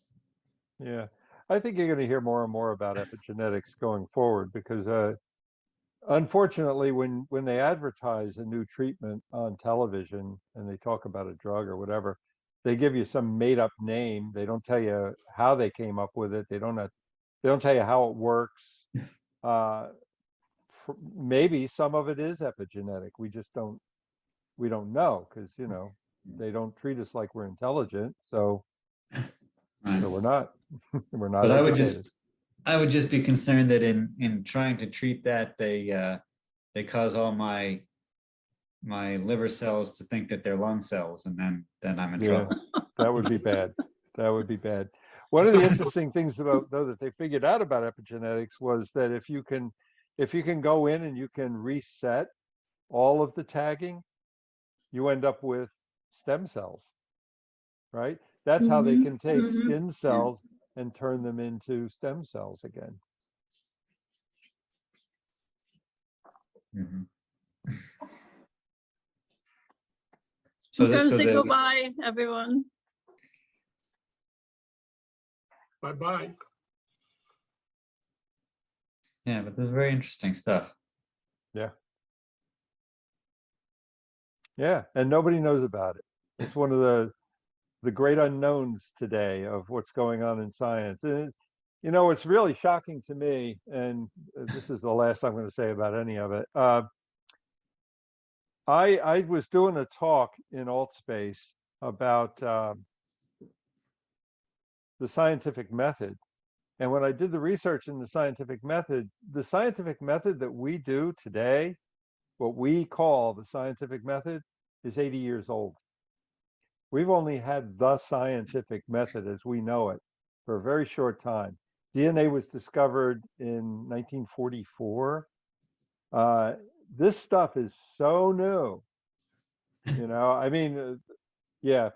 Yeah, I think you're going to hear more and more about epigenetics going forward, because unfortunately, when they advertise a new treatment on television and they talk about a drug or whatever, they give you some made-up name. They don't tell you how they came up with it. They don't tell you how it works. Maybe some of it is epigenetic. We just don't know, because they don't treat us like we're intelligent. So we're not. We're not. But educated. I would just be concerned that in trying to treat that, they cause all my liver cells to think that they're lung cells, and then I'm in trouble. That would be bad. That would be bad. One of the interesting things though that they figured out about epigenetics was that if you can go in and you can reset all of the tagging, you end up with stem cells, right? That's how they can take skin cells and turn them into stem cells again. So I'm going to say goodbye, everyone. Bye-bye. Yeah, but this is very interesting stuff. Yeah. Yeah, and nobody knows about it. It's one of the great unknowns today of what's going on in science. And it's really shocking to me, and this is the last I'm going to say about any of it. I was doing a talk in AltSpace about the scientific method. And when I did the research in the scientific method that we do today, what we call the scientific method, is 80 years old. We've only had the scientific method as we know it for a very short time. DNA was discovered in 1944. This stuff is so new.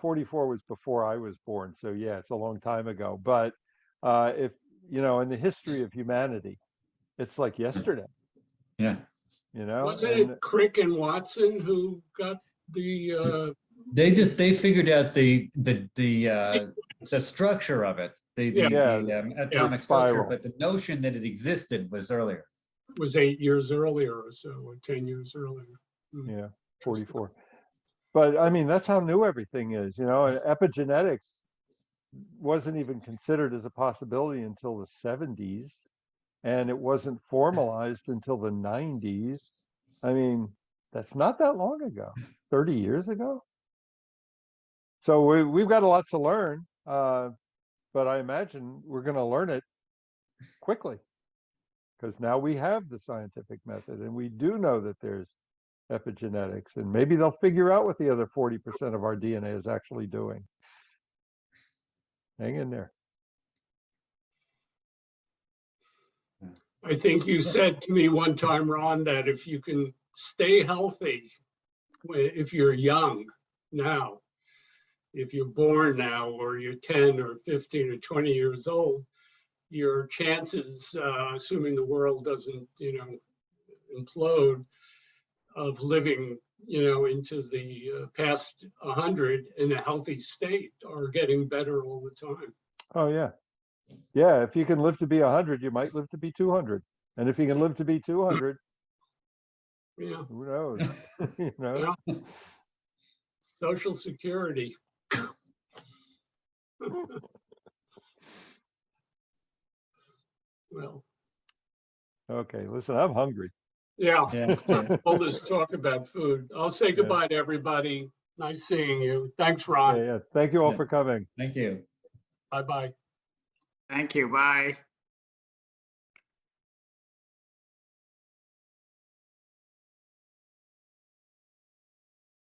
44 was before I was born. So yeah, it's a long time ago. But if, in the history of humanity, it's like yesterday. Yeah. You know, Wasn't and it Crick and Watson who got the They figured out the structure of it, Yeah, atomic structure, spiral. but the notion that it existed was earlier. was 8 years earlier or so, or 10 years earlier? Yeah, 44. But I mean, that's how new everything is, you know, and epigenetics wasn't even considered as a possibility until the 70s, and it wasn't formalized until the 90s. I mean, that's not that long ago, 30 years ago. So we've got a lot to learn, but I imagine we're going to learn it quickly, because now we have the scientific method and we do know that there's epigenetics, and maybe they'll figure out what the other 40% of our DNA is actually doing. Hang in there. I think you said to me one time, Ron, that if you can stay healthy, if you're young now, if you're born now, or you're 10 or 15 or 20 years old, your chances, assuming the world doesn't, implode, of living, into the past 100 in a healthy state are getting better all the time. Oh yeah. Yeah, if you can live to be 100, you might live to be 200. And if you can live to be 200, Yeah. who knows? You know? Yeah. Social Security. Well, Okay, listen, I'm hungry. yeah. Yeah. All this talk about food. I'll say goodbye to everybody. Nice seeing you. Thanks, Ron. Yeah, yeah. Thank you all Yeah. for coming. Thank you. Bye-bye. Thank you. Bye.